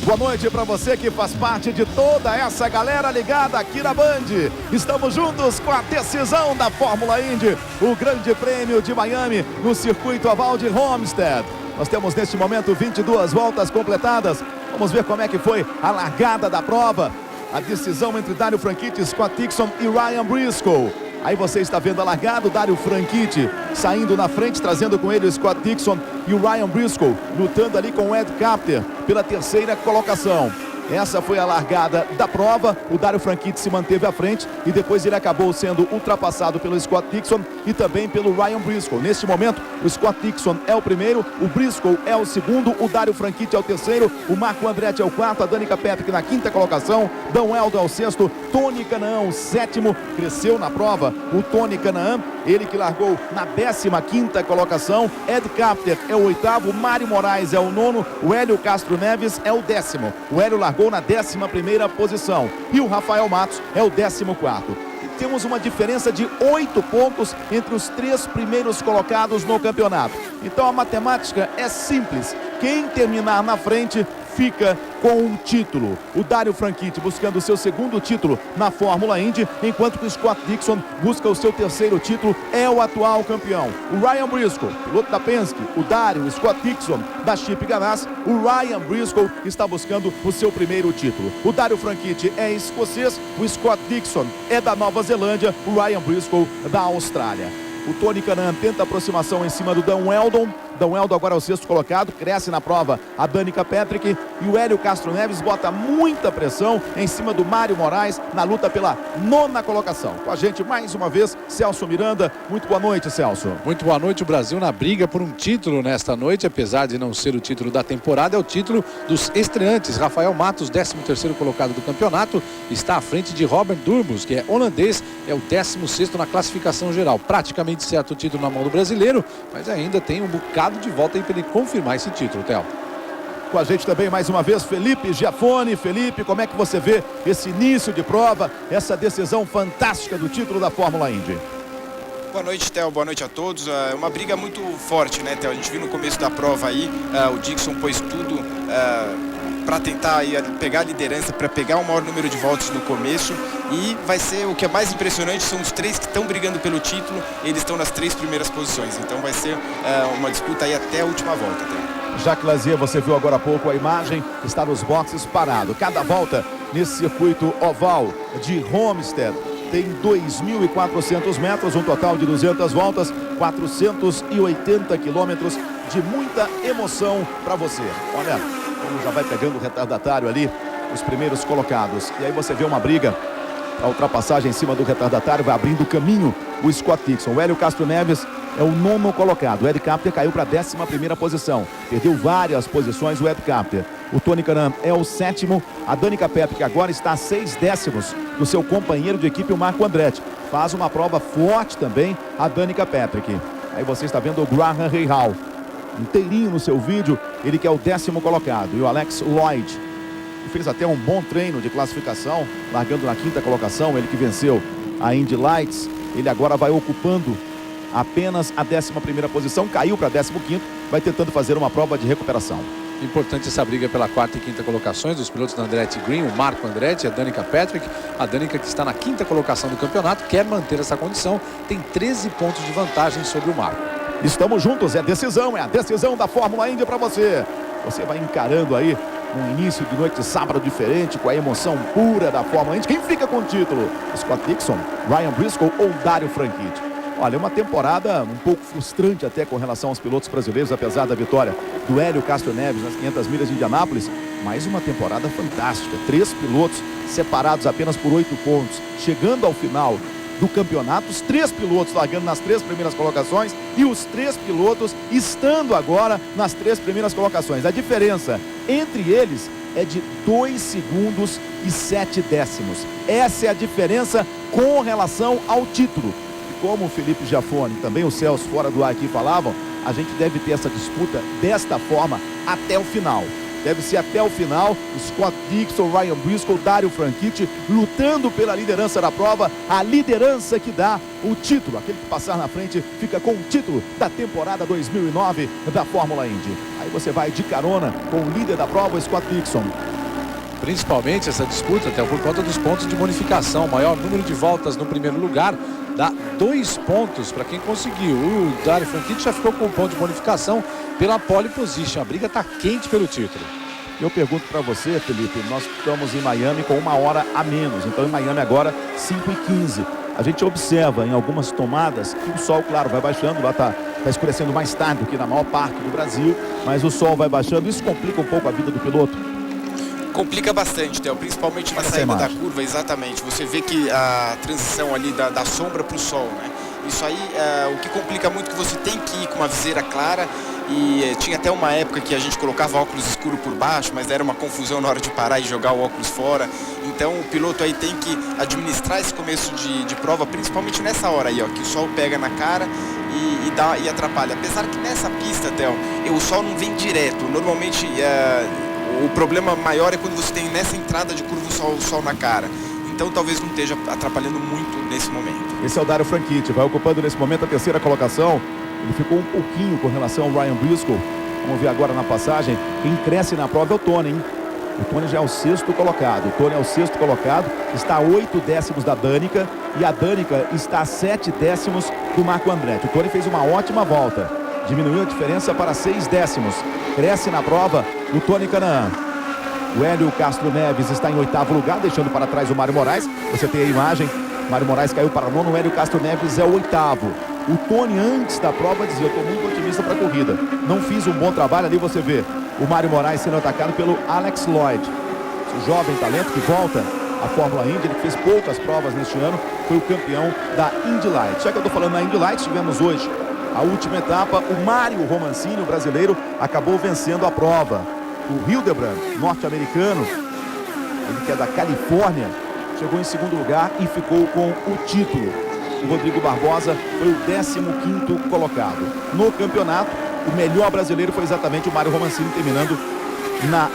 Boa noite para você que faz parte de toda essa galera ligada aqui na Band. Estamos juntos com a decisão da Fórmula Indy, o Grande Prêmio de Miami no circuito oval de Homestead. Nós temos neste momento 22 voltas completadas. Vamos ver como é que foi a largada da prova. A decisão entre Dario Franchitti, Scott Dixon e Ryan Briscoe. Aí você está vendo a largada, o Dario Franchitti saindo na frente, trazendo com ele o Scott Dixon e o Ryan Briscoe, lutando ali com o Ed Carpenter pela terceira colocação. Essa foi a largada da prova. O Dario Franchitti se manteve à frente e depois ele acabou sendo ultrapassado pelo Scott Dixon e também pelo Ryan Briscoe. Neste momento, o Scott Dixon é o primeiro, o Briscoe é o segundo, o Dario Franchitti é o terceiro, o Marco Andretti é o quarto, a Danica Patrick na quinta colocação, Dan Weldon é o sexto, Tony Kanaan o sétimo, cresceu na prova o Tony Kanaan, ele que largou na 15ª colocação, Ed Carpenter é o oitavo, Mário Moraes é o nono, o Hélio Castro Neves é o décimo. O Hélio largou na 11ª posição e o Rafael Matos é o 14º. E temos uma diferença de 8 pontos entre os 3 primeiros colocados no campeonato. Então a matemática é simples. Quem terminar na frente fica com um título. O Dario Franchitti buscando o seu segundo título na Fórmula Indy, enquanto que o Scott Dixon busca o seu terceiro título, é o atual campeão. O Ryan Briscoe, piloto da Penske, o Dario, o Scott Dixon da Chip Ganassi, o Ryan Briscoe está buscando o seu primeiro título. O Dario Franchitti é escocês, o Scott Dixon é da Nova Zelândia, o Ryan Briscoe da Austrália. O Tony Kanaan tenta aproximação em cima do Dan Weldon. Dan Weldon agora é o sexto colocado, cresce na prova a Danica Patrick e o Hélio Castro Neves bota muita pressão em cima do Mário Moraes na luta pela 9ª colocação. Com a gente mais uma vez, Celso Miranda. Muito boa noite, Celso. Muito boa noite. O Brasil na briga por um título nesta noite, apesar de não ser o título da temporada, é o título dos estreantes. Rafael Matos, 13º colocado do campeonato, está à frente de Robert Durmus, que é holandês, é o 16º na classificação geral. Praticamente certo o título na mão do brasileiro, mas ainda tem um bocado de volta aí para ele confirmar esse título, Theo. Com a gente também mais uma vez Felipe Giafone. Felipe, como é que você vê esse início de prova, essa decisão fantástica do título da Fórmula Indy? Boa noite, Theo. Boa noite a todos. É uma briga muito forte, né, Theo? A gente viu no começo da prova aí, o Dixon pôs tudo para tentar aí pegar a liderança, para pegar o maior número de voltas no começo, e vai ser o que é mais impressionante, são os 3 que estão brigando pelo título, eles estão nas 3 primeiras posições, então vai ser uma disputa aí até a última volta, Theo. Jacques Lazier, você viu agora há pouco a imagem, está nos boxes parado. Cada volta nesse circuito oval de Homestead tem 2.400 metros, um total de 200 voltas, 480 quilômetros de muita emoção para você. Olha, como já vai pegando o retardatário ali, os primeiros colocados. E aí você vê uma briga, a ultrapassagem em cima do retardatário, vai abrindo o caminho o Scott Dixon. O Hélio Castro Neves é o 9º colocado. O Ed Carpenter caiu para a 11ª posição. Perdeu várias posições o Ed Carpenter. O Tony Kanaan é o 7º. A Danica Patrick agora está a 6 décimos do seu companheiro de equipe, o Marco Andretti. Faz uma prova forte também a Danica Patrick. Aí você está vendo o Graham Rahal inteirinho no seu vídeo, ele que é o 10º colocado. E o Alex Lloyd fez até um bom treino de classificação, largando na 5ª colocação, ele que venceu a Indy Lights. Ele agora vai ocupando apenas a 11ª posição, caiu para 15º, vai tentando fazer uma prova de recuperação. Importante essa briga pela 4ª e 5ª colocações dos pilotos da Andretti Green, o Marco Andretti e a Danica Patrick. A Danica, que está na 5ª colocação do campeonato, quer manter essa condição, tem 13 pontos de vantagem sobre o Marco. Estamos juntos, é a decisão da Fórmula Indy para você. Você vai encarando aí um início de noite de sábado diferente, com a emoção pura da Fórmula Indy. Quem fica com o título? Scott Dixon, Ryan Briscoe ou Dario Franchitti? Olha, uma temporada um pouco frustrante até com relação aos pilotos brasileiros, apesar da vitória do Hélio Castro Neves nas 500 milhas de Indianápolis. Mais uma temporada fantástica. 3 pilotos separados apenas por 8 pontos. Chegando ao final do campeonato, os 3 pilotos largando nas 3 primeiras colocações e os 3 pilotos estando agora nas 3 primeiras colocações. A diferença entre eles é de 2 segundos e 7 décimos. Essa é a diferença com relação ao título. E como o Felipe Giafone e também o Celso fora do ar aqui falavam, a gente deve ter essa disputa desta forma até o final. Deve ser até o final, Scott Dixon, Ryan Briscoe, Dario Franchitti lutando pela liderança da prova, a liderança que dá o título. Aquele que passar na frente fica com o título da temporada 2009 da Fórmula Indy. Aí você vai de carona com o líder da prova, Scott Dixon. Principalmente essa disputa, até por conta dos pontos de bonificação. O maior número de voltas no primeiro lugar dá 2 pontos para quem conseguiu. O Dario Franchitti já ficou com um ponto de bonificação pela pole position. A briga está quente pelo título. Eu pergunto para você, Felipe, nós estamos em Miami com 1 hora a menos. Então em Miami agora 5h15. A gente observa em algumas tomadas que o sol, claro, vai baixando, lá está escurecendo mais tarde do que na maior parte do Brasil, mas o sol vai baixando. Isso complica um pouco a vida do piloto? Complica bastante, Theo, principalmente na saída da curva, exatamente. Você vê que a transição ali da sombra para o sol, né? Isso aí, o que complica muito é que você tem que ir com uma viseira clara. E tinha até uma época que a gente colocava óculos escuro por baixo, mas era uma confusão na hora de parar e jogar o óculos fora. Então o piloto aí tem que administrar esse começo de prova, principalmente nessa hora aí, ó, que o sol pega na cara e atrapalha. Apesar que nessa pista, Theo, o sol não vem direto. Normalmente o problema maior é quando você tem nessa entrada de curva o sol na cara. Então talvez não esteja atrapalhando muito nesse momento. Esse é o Dario Franchitti, vai ocupando nesse momento a 3ª colocação. Ele ficou um pouquinho com relação ao Ryan Briscoe. Vamos ver agora na passagem. Quem cresce na prova é o Tony, hein? O Tony já é o 6º colocado. O Tony é o 6º colocado. Está a 8 décimos da Danica. E a Danica está a 7 décimos do Marco Andretti. O Tony fez uma ótima volta. Diminuiu a diferença para 6 décimos. Cresce na prova o Tony Kanaan. O Hélio Castro Neves está em 8º lugar, deixando para trás o Mário Moraes. Você tem a imagem. Mário Moraes caiu para 9º. O Hélio Castro Neves é o 8º. O Tony, antes da prova, dizia: eu estou muito otimista para a corrida. Não fiz um bom trabalho. Ali você vê o Mário Moraes sendo atacado pelo Alex Lloyd. O jovem talento que volta à Fórmula Indy. Ele fez poucas provas neste ano. Foi o campeão da Indy Lights. Já que eu estou falando na Indy Lights, tivemos hoje a última etapa. O Mário Romancini, o brasileiro, acabou vencendo a prova. O Hildebrand, norte-americano, ele que é da Califórnia, chegou em 2º lugar e ficou com o título. O Rodrigo Barbosa foi o 15º colocado. No campeonato, o melhor brasileiro foi exatamente o Mário Romancini, terminando na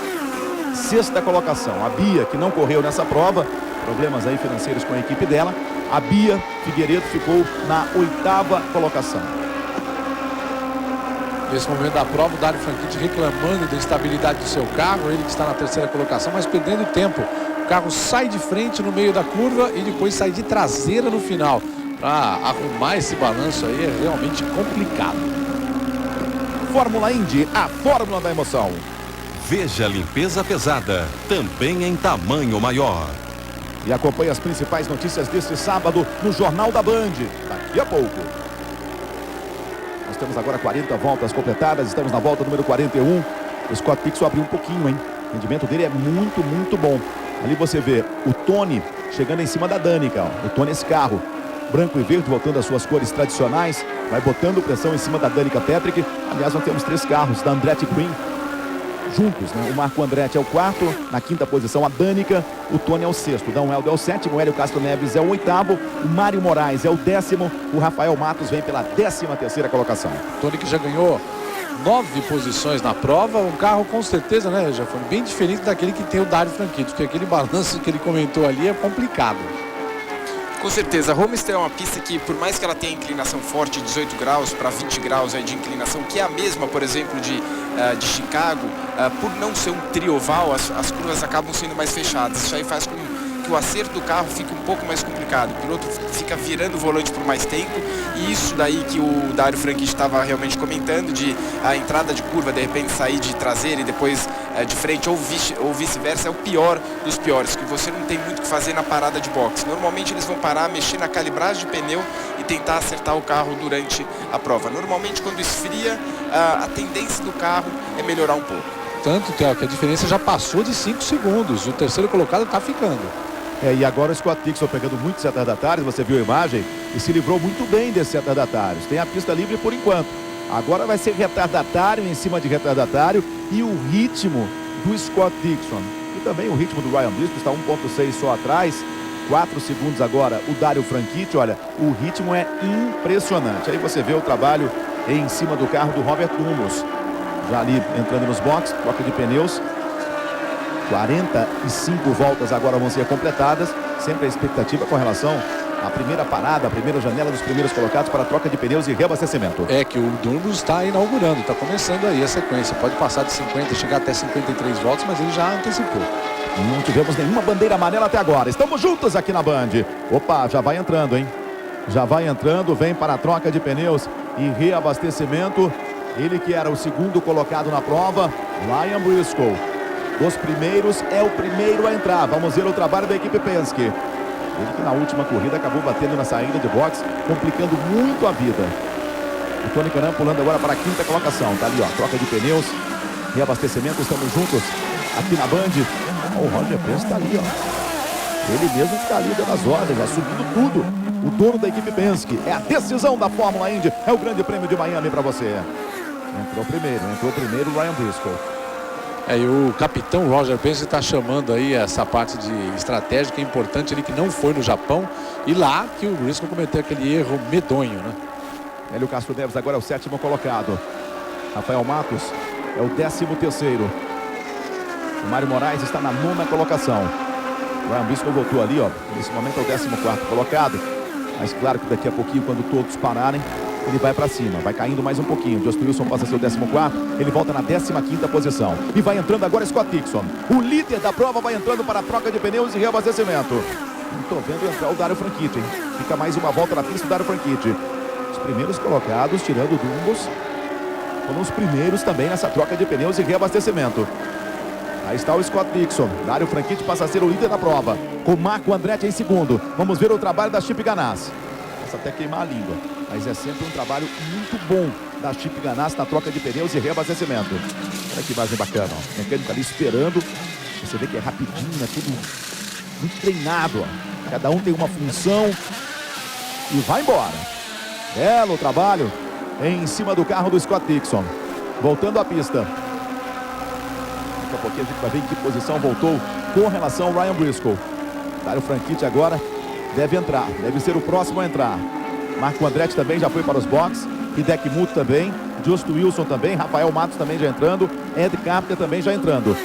6ª colocação. A Bia, que não correu nessa prova, problemas aí financeiros com a equipe dela. A Bia Figueiredo ficou na 8ª colocação. Nesse momento da prova, o Dario Franchitti reclamando da instabilidade do seu carro. Ele que está na 3ª colocação, mas perdendo tempo. O carro sai de frente no meio da curva e depois sai de traseira no final. Para arrumar esse balanço aí é realmente complicado. Fórmula Indy, a fórmula da emoção. Veja a limpeza pesada, também em tamanho maior. E acompanhe as principais notícias deste sábado no Jornal da Band. Daqui a pouco. Nós temos agora 40 voltas completadas, estamos na volta número 41. O Scott Dixon abriu um pouquinho, hein? O rendimento dele é muito, muito bom. Ali você vê o Tony chegando em cima da Danica, ó. O Tony, esse carro branco e verde, voltando às suas cores tradicionais, vai botando pressão em cima da Danica Patrick. Aliás, nós temos 3 carros da Andretti Green juntos, né? O Marco Andretti é o 4º, na 5ª posição a Danica, o Tony é o 6º, o Dan Helder é o 7º, o Hélio Castro Neves é o 8º, o Mário Moraes é o 10º, o Rafael Matos vem pela 13ª colocação. Tony que já ganhou 9 posições na prova, um carro com certeza, né, já foi bem diferente daquele que tem o Dario Franchitti, porque aquele balanço que ele comentou ali é complicado. Com certeza, a Homestead é uma pista que, por mais que ela tenha inclinação forte de 18 graus para 20 graus aí de inclinação, que é a mesma, por exemplo, de Chicago, por não ser um trioval, as curvas acabam sendo mais fechadas. Isso aí faz com que o acerto do carro fique um pouco mais complicado. O piloto fica virando o volante por mais tempo, e isso daí que o Dario Franchitti estava realmente comentando, de a entrada de curva, de repente sair de traseira e depois de frente, ou vice-versa, é o pior dos piores, que você não tem muito o que fazer na parada de boxe. Normalmente eles vão parar, mexer na calibragem de pneu e tentar acertar o carro durante a prova. Normalmente quando esfria, a tendência do carro é melhorar um pouco. Tanto, Theo, que a diferença já passou de 5 segundos. O 3º colocado está ficando. E agora o Scott Dixon pegando muitos retardatários, você viu a imagem, e se livrou muito bem desses retardatários. Tem a pista livre por enquanto. Agora vai ser retardatário em cima de retardatário, e o ritmo do Scott Dixon. E também o ritmo do Ryan Briscoe, está 1,6 só atrás. 4 segundos agora o Dario Franchitti. Olha, o ritmo é impressionante. Aí você vê o trabalho em cima do carro do Robert Dumos. Já ali entrando nos boxes, troca de pneus. 45 voltas agora vão ser completadas. Sempre a expectativa com relação à primeira parada, a primeira janela dos primeiros colocados para a troca de pneus e reabastecimento. É que o Dumos está inaugurando, está começando aí a sequência. Pode passar de 50, chegar até 53 voltas, mas ele já antecipou. Não tivemos nenhuma bandeira amarela até agora. Estamos juntos aqui na Band. Opa, já vai entrando, hein? Já vai entrando, vem para a troca de pneus e reabastecimento. Ele que era o segundo colocado na prova, Ryan Briscoe. Dos primeiros, é o primeiro a entrar. Vamos ver o trabalho da equipe Penske. Ele que na última corrida acabou batendo na saída de box, complicando muito a vida. O Tony Kanaan pulando agora para a quinta colocação. Tá ali, ó, troca de pneus, reabastecimento, estamos juntos aqui na Band. O Roger Penske está ali, ó. Ele mesmo está ali dando as ordens, assumindo tudo. O dono da equipe Penske. É a decisão da Fórmula Indy. É o Grande Prêmio de Miami para você. Entrou primeiro o Ryan Briscoe. E o capitão Roger Penske está chamando aí essa parte de estratégia que é importante, ele que não foi no Japão e lá que o Briscoe cometeu aquele erro medonho, né? Hélio Castro Neves agora é o 7º colocado. Rafael Matos é o 13º. O Mário Moraes está na 9ª colocação. O Ryan Briscoe voltou ali, ó. Nesse momento é o 14º colocado. Mas claro que daqui a pouquinho, quando todos pararem, ele vai para cima, vai caindo mais um pouquinho. Just Wilson passa a ser o 14º, ele volta na 15ª posição. E vai entrando agora Scott Dixon. O líder da prova vai entrando para a troca de pneus e reabastecimento. Estou vendo entrar o Dario Franchitti, hein? Fica mais uma volta na pista do Dario Franchitti. Os primeiros colocados, tirando o Dumbos, foram os primeiros também nessa troca de pneus e reabastecimento. Aí está o Scott Dixon. Dario Franchitti passa a ser o líder da prova, com Marco Andretti em segundo. Vamos ver o trabalho da Chip Ganassi. Posso até queimar a língua, mas é sempre um trabalho muito bom da Chip Ganassi na troca de pneus e reabastecimento. Olha que imagem bacana, ó. O mecânico ali esperando. Você vê que é rapidinho, é tudo muito treinado, ó. Cada um tem uma função e vai embora. Belo trabalho em cima do carro do Scott Dixon. Voltando à pista. Daqui a pouquinho a gente vai ver em que posição voltou com relação ao Ryan Briscoe. Dario Franchitti agora deve entrar, deve ser o próximo a entrar. Marco Andretti também já foi para os boxes. Hideki Muto também. Just Wilson também. Rafael Matos também já entrando. Ed Carpenter também já entrando.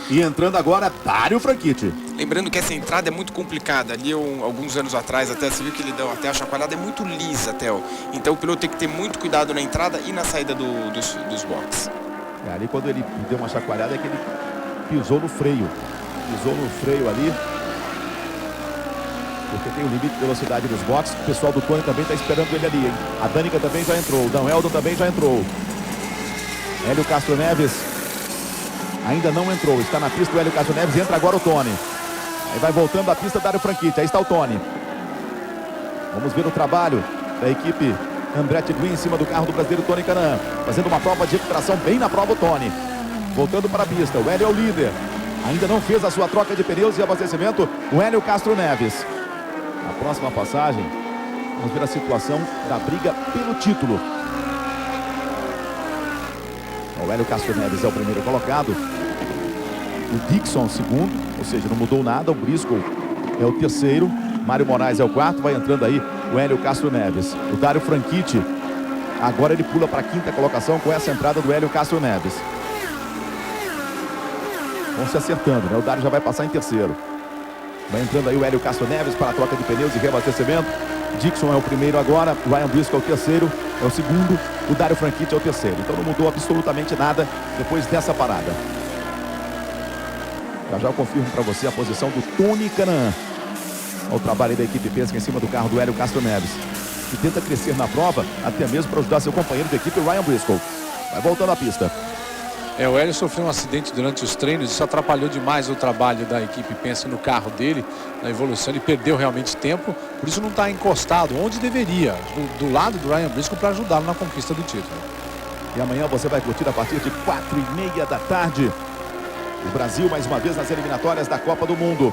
E entrando agora, Dario Franchitti. Lembrando que essa entrada é muito complicada. Ali, alguns anos atrás, até você viu que ele deu até a chacoalhada, é muito lisa até. Então o piloto tem que ter muito cuidado na entrada e na saída dos boxes. Ali quando ele deu uma chacoalhada é que ele pisou no freio. Pisou no freio ali. Porque tem o limite de velocidade dos boxes. O pessoal do Tony também está esperando ele ali, hein? A Danica também já entrou. O Dan Eldon também já entrou. Hélio Castro Neves ainda não entrou. Está na pista o Hélio Castro Neves. Entra agora o Tony. Aí vai voltando a pista Dario Franchitti. Aí está o Tony. Vamos ver o trabalho da equipe Andretti Green em cima do carro do brasileiro Tony Kanaan. Fazendo uma prova de recuperação bem na prova o Tony. Voltando para a pista. O Hélio é o líder. Ainda não fez a sua troca de pneus e abastecimento. O Hélio Castro Neves. Na próxima passagem, vamos ver a situação da briga pelo título. O Hélio Castro Neves é o primeiro colocado. O Dixon, segundo, ou seja, não mudou nada. O Briscoe é o terceiro. Mário Moraes é o quarto. Vai entrando aí o Hélio Castro Neves. O Dario Franchitti, agora ele pula para a quinta colocação com essa entrada do Hélio Castro Neves. Vão se acertando, né? O Dario já vai passar em terceiro. Vai entrando aí o Hélio Castro Neves para a troca de pneus e reabastecimento. Dixon é o primeiro agora, Ryan Briscoe é o terceiro, é o segundo, o Dario Franchitti é o terceiro. Então não mudou absolutamente nada depois dessa parada. Já eu confirmo para você a posição do Tony Kanaan. Olha o trabalho aí da equipe Penske em cima do carro do Hélio Castro Neves, que tenta crescer na prova, até mesmo para ajudar seu companheiro de equipe, Ryan Briscoe. Vai voltando à pista. O Hélio sofreu um acidente durante os treinos, isso atrapalhou demais o trabalho da equipe Penske no carro dele, na evolução, ele perdeu realmente tempo, por isso não está encostado onde deveria, do lado do Ryan Briscoe, para ajudá-lo na conquista do título. E amanhã você vai curtir a partir de 4h30 da tarde o Brasil mais uma vez nas eliminatórias da Copa do Mundo.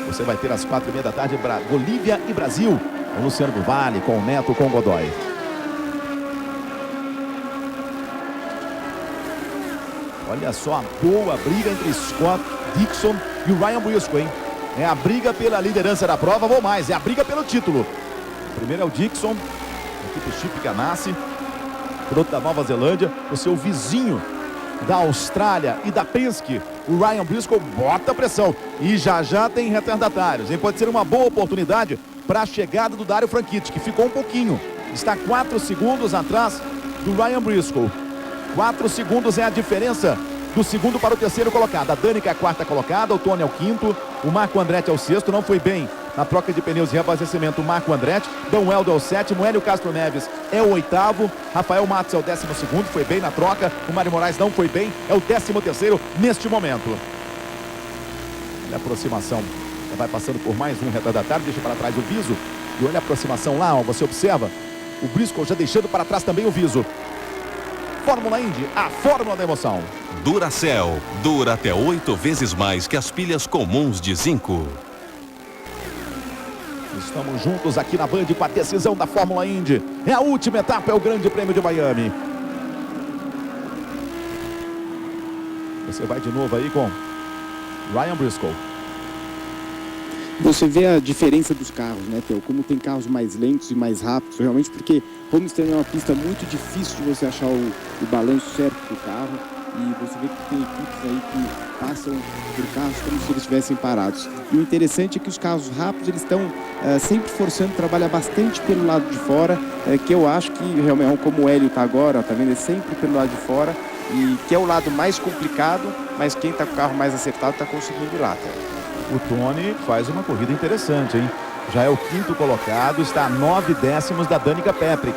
Você vai ter às 4h30 da tarde Bolívia e Brasil, com o Luciano do Vale, com o Neto, com o Godoy. Olha só a boa briga entre Scott Dixon e o Ryan Briscoe, hein? É a briga pela liderança da prova, ou mais, é a briga pelo título. O primeiro é o Dixon, a equipe Chip Ganassi, piloto da Nova Zelândia, o seu vizinho da Austrália e da Penske. O Ryan Briscoe bota pressão e já tem retardatários, hein? Pode ser uma boa oportunidade para a chegada do Dario Franchitti, que ficou um pouquinho, está 4 segundos atrás do Ryan Briscoe. 4 segundos é a diferença do segundo para o terceiro colocado. A Danica é a quarta colocada, o Tony é o quinto, o Marco Andretti é o sexto, não foi bem na troca de pneus e reabastecimento o Marco Andretti. Dom Helder é o sétimo, Hélio Castro Neves é o oitavo, Rafael Matos é o 12º, foi bem na troca, o Mário Moraes não foi bem, é o 13º neste momento. Olha a aproximação, já vai passando por mais um retardatário, deixa para trás o Viso, e olha a aproximação lá, ó, você observa, o Briscoe já deixando para trás também o Viso. Fórmula Indy, a fórmula da emoção. Duracell, dura até 8 vezes mais que as pilhas comuns de zinco. Estamos juntos aqui na Band com a decisão da Fórmula Indy. É a última etapa, é o Grande Prêmio de Miami. Você vai de novo aí com Ryan Briscoe. Você vê a diferença dos carros, né, Theo? Como tem carros mais lentos e mais rápidos, realmente, porque Homestead é uma pista muito difícil de você achar o balanço certo do carro. E você vê que tem equipes aí que passam por carros como se eles estivessem parados. E o interessante é que os carros rápidos, eles estão sempre forçando trabalhar bastante pelo lado de fora, que eu acho que realmente, como o Hélio está agora, tá vendo? É sempre pelo lado de fora, e que é o lado mais complicado, mas quem está com o carro mais acertado está conseguindo ir lá, tá? O Tony faz uma corrida interessante, hein? Já é o quinto colocado, está a 9 décimos da Danica Patrick,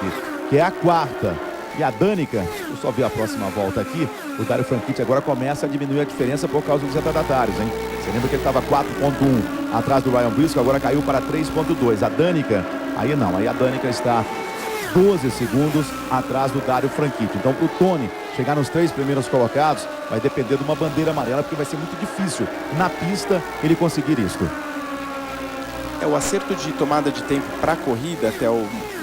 que é a quarta. E a Danica, eu só ver a próxima volta aqui, o Dario Franchitti agora começa a diminuir a diferença por causa dos retardatários, hein? Você lembra que ele estava 4.1 atrás do Ryan Briscoe, agora caiu para 3.2. A Danica, aí não, aí a Danica está 12 segundos atrás do Dario Franchitti. Então, para o Tony chegar nos 3 primeiros colocados, vai depender de uma bandeira amarela, porque vai ser muito difícil na pista ele conseguir isso. O acerto de tomada de tempo para a corrida até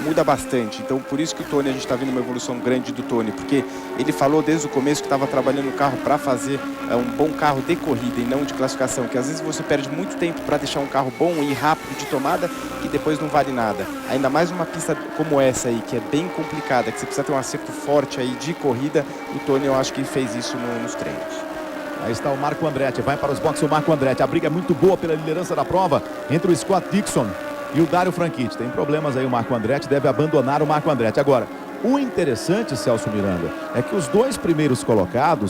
muda bastante. Então, por isso que o Tony, a gente está vendo uma evolução grande do Tony, porque ele falou desde o começo que estava trabalhando no carro para fazer um bom carro de corrida e não de classificação, que às vezes você perde muito tempo para deixar um carro bom e rápido de tomada, que depois não vale nada. Ainda mais uma pista como essa aí, que é bem complicada, que você precisa ter um acerto forte aí de corrida. O Tony, eu acho que fez isso nos treinos. Aí está o Marco Andretti, vai para os boxes o Marco Andretti. A briga é muito boa pela liderança da prova entre o Scott Dixon e o Dario Franchitti. Tem problemas aí o Marco Andretti, deve abandonar o Marco Andretti. Agora, o interessante, Celso Miranda, é que os dois primeiros colocados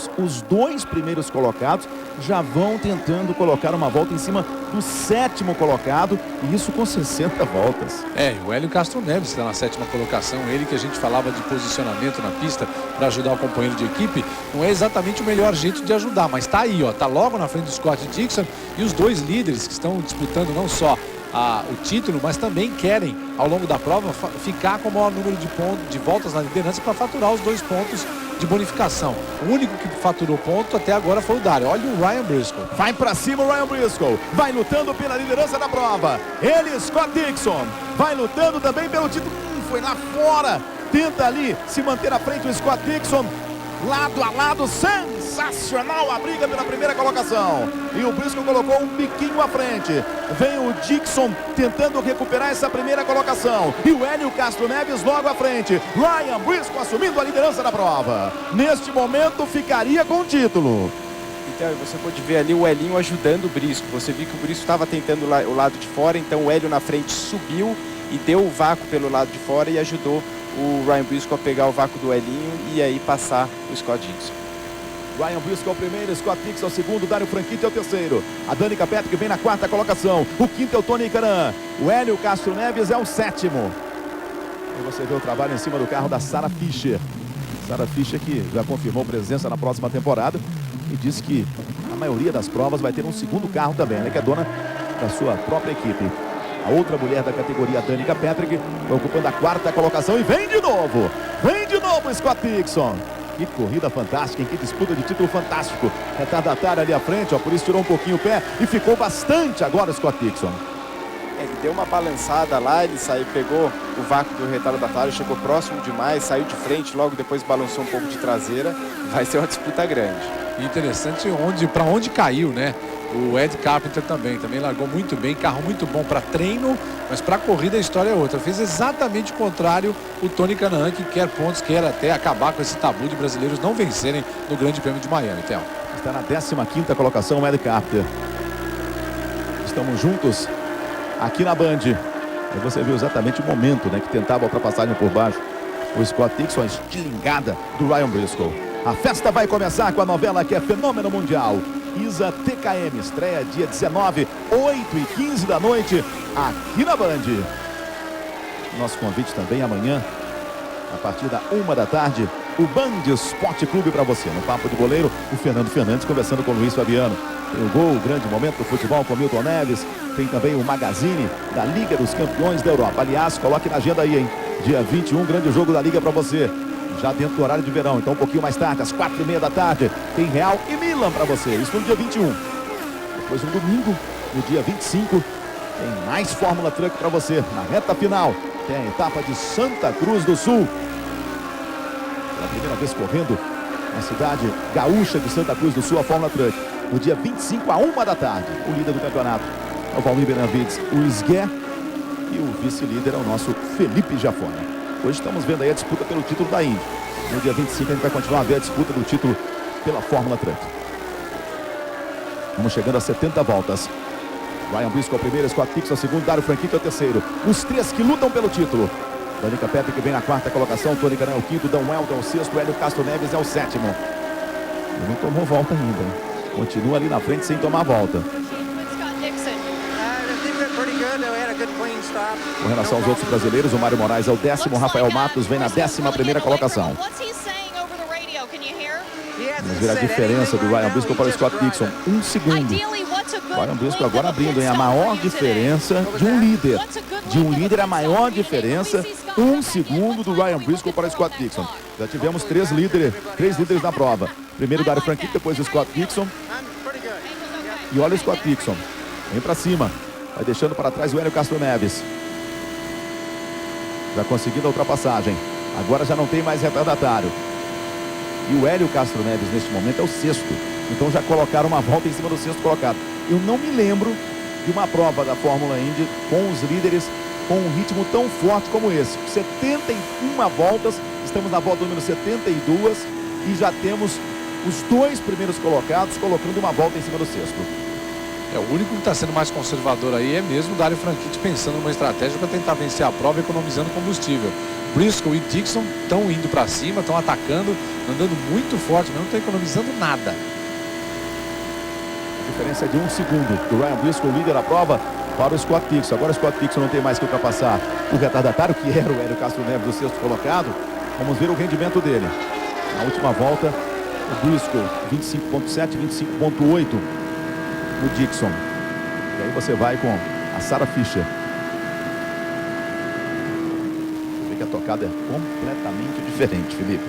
já vão tentando colocar uma volta em cima do 7º colocado, e isso com 60 voltas. O Hélio Castro Neves está na 7ª colocação, ele que a gente falava de posicionamento na pista para ajudar o companheiro de equipe, não é exatamente o melhor jeito de ajudar, mas está aí, ó, tá logo na frente do Scott Dixon, e os dois líderes que estão disputando não só o título, mas também querem, ao longo da prova, ficar com o maior número de voltas na liderança para faturar os 2 pontos de bonificação. O único que faturou ponto até agora foi o Dario. Olha o Ryan Briscoe. Vai para cima o Ryan Briscoe, vai lutando pela liderança da prova. Ele, Scott Dixon, vai lutando também pelo título. Foi lá fora, tenta ali se manter à frente o Scott Dixon. Lado a lado, sensacional a briga pela primeira colocação. E o Briscoe colocou um biquinho à frente. Vem o Dixon tentando recuperar essa primeira colocação. E o Hélio Castro Neves logo à frente. Ryan Briscoe assumindo a liderança da prova. Neste momento ficaria com o título. Então, você pode ver ali o Helinho ajudando o Briscoe. Você viu que o Briscoe estava tentando o lado de fora, então o Hélio na frente subiu e deu o vácuo pelo lado de fora e ajudou o Ryan Briscoe a pegar o vácuo do Helinho e aí passar o Scott Dixon. Ryan Briscoe é o primeiro, Scott Dixon é o segundo, Dario Franchitti é o terceiro. A Danica Patrick vem na 4ª colocação. O quinto é o Tony Canan. O Hélio Castro Neves é o 7º. E você vê o trabalho em cima do carro da Sarah Fisher. Sarah Fisher que já confirmou presença na próxima temporada e disse que a maioria das provas vai ter um segundo carro também, né? Que é dona da sua própria equipe. A outra mulher da categoria, Danica Patrick, ocupando a 4ª colocação e vem de novo Scott Dixon. Que corrida fantástica, que disputa de título fantástico. Retardatário ali à frente, ó, por isso tirou um pouquinho o pé e ficou bastante agora Scott Dixon. Ele deu uma balançada lá, ele saiu, pegou o vácuo do retardatário, chegou próximo demais, saiu de frente, logo depois balançou um pouco de traseira. Vai ser uma disputa grande. Interessante para onde caiu, né? O Ed Carpenter também largou muito bem, carro muito bom para treino, mas para corrida a história é outra. Fez exatamente o contrário o Tony Canan, que quer pontos, quer até acabar com esse tabu de brasileiros não vencerem no Grande Prêmio de Miami. Theo. Está na 15ª colocação o Ed Carpenter. Estamos juntos aqui na Band. E você viu exatamente o momento, né, que tentava a ultrapassagem por baixo. O Scott Dixon, a estilingada do Ryan Briscoe. A festa vai começar com a novela que é fenômeno mundial. Isa TKM, estreia dia 19, 8h15 da noite, aqui na Band. Nosso convite também amanhã, a partir da 1 da tarde, o Band Esporte Clube para você. No Papo de Boleiro, o Fernando Fernandes conversando com o Luiz Fabiano. Tem o Gol, o grande momento do futebol com Milton Neves. Tem também o Magazine da Liga dos Campeões da Europa. Aliás, coloque na agenda aí, hein? Dia 21, grande jogo da Liga para você. Já dentro do horário de verão, então um pouquinho mais tarde, às 4h30 da tarde, tem Real e Milan para você. Isso no dia 21. Depois no domingo, no dia 25, tem mais Fórmula Truck para você. Na reta final, tem a etapa de Santa Cruz do Sul. Pela primeira vez correndo na cidade gaúcha de Santa Cruz do Sul, a Fórmula Truck. No dia 25, à 1 da tarde, o líder do campeonato é o Valmir Benavides, o Isgué. E o vice-líder é o nosso Felipe Jafone. Hoje estamos vendo aí a disputa pelo título da Indy. No dia 25 a gente vai continuar a ver a disputa do título pela Fórmula Truck. Vamos chegando a 70 voltas. Ryan Briscoe é o primeiro, Scott Dixon é o segundo, Dario Franchitti é o terceiro. Os três que lutam pelo título. Danica Pepe que vem na quarta colocação, Tony Kanaan é o quinto, Dan Weldon é o sexto, Hélio Castro Neves é o sétimo. Ele não tomou volta ainda, hein? Continua ali na frente sem tomar volta. Com relação aos outros brasileiros, o Mário Moraes é o décimo, Rafael Matos vem na 11ª colocação. Vamos ver a diferença do Ryan Briscoe para o Scott Dixon. 1 segundo. Ryan Briscoe agora abrindo, hein? A maior diferença de um líder. De um líder, a maior diferença. 1 segundo do Ryan Briscoe para o Scott Dixon. Já tivemos três líderes na prova. Primeiro o Dario Franchitti, depois o Scott Dixon. E olha o Scott Dixon. Vem para cima. Vai deixando para trás o Hélio Castro Neves. Já conseguindo a ultrapassagem. Agora já não tem mais retardatário. E o Hélio Castro Neves neste momento é o sexto. Então já colocaram uma volta em cima do sexto colocado. Eu não me lembro de uma prova da Fórmula Indy com os líderes com um ritmo tão forte como esse. 71 voltas, estamos na volta número 72 e já temos os dois primeiros colocados colocando uma volta em cima do sexto. O único que está sendo mais conservador aí é mesmo o Dario Franchitti, pensando numa estratégia para tentar vencer a prova economizando combustível. Briscoe e Dixon estão indo para cima, estão atacando, andando muito forte, mas não estão economizando nada. A diferença é de 1 segundo do Ryan Briscoe, líder da prova, para o Scott Dixon. Agora o Scott Dixon não tem mais que ultrapassar o retardatário, que era o Hélio Castro Neves, o sexto colocado. Vamos ver o rendimento dele. Na última volta, o Briscoe 25.7, 25.8 no Dixon. E aí você vai com a Sarah Fisher. Você vê que a tocada é completamente diferente, Felipe.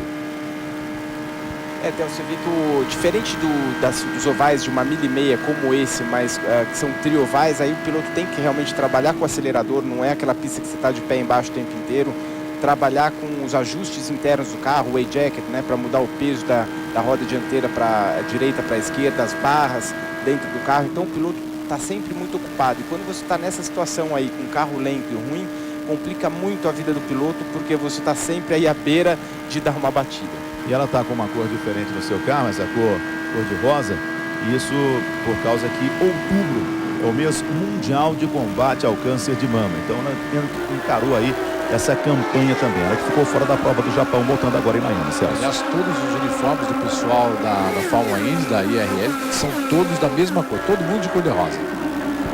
Você vê que diferente dos ovais de uma 1,5 como esse, mas que são triovais, aí o piloto tem que realmente trabalhar com o acelerador, não é aquela pista que você está de pé embaixo o tempo inteiro. Trabalhar com os ajustes internos do carro, o A-Jacket, né, para mudar o peso da roda dianteira para a direita, para a esquerda, as barras dentro do carro. Então o piloto está sempre muito ocupado. E quando você está nessa situação aí, com um carro lento e ruim, complica muito a vida do piloto, porque você está sempre aí à beira de dar uma batida. E ela está com uma cor diferente no seu carro, essa cor de rosa. E isso por causa que outubro é o mês mundial de combate ao câncer de mama. Então ela encarou aí essa campanha também. Ela que ficou fora da prova do Japão, voltando agora em Miami, Celso. Aliás, todos os uniformes do pessoal da Fórmula Indy, da IRL, são todos da mesma cor, todo mundo de cor de rosa.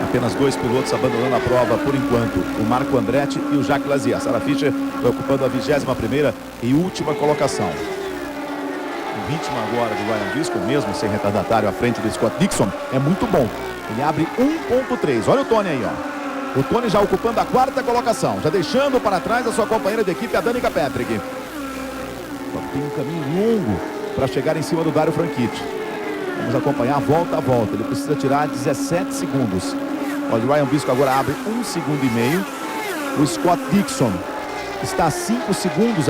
Apenas dois pilotos abandonando a prova por enquanto, o Marco Andretti e o Jacques Lazier. Sarah Fisher ocupando a 21ª e última colocação. O ritmo agora do Ryan Briscoe, mesmo sem retardatário à frente do Scott Dixon, é muito bom. Ele abre 1.3. Olha o Tony aí, ó. O Tony já ocupando a 4ª colocação, já deixando para trás a sua companheira de equipe, a Danica Patrick. Só que tem um caminho longo para chegar em cima do Dario Franchitti. Vamos acompanhar volta a volta. Ele precisa tirar 17 segundos. Olha, o Ryan Briscoe agora abre 1,5 segundos. O Scott Dixon está a 5 segundos,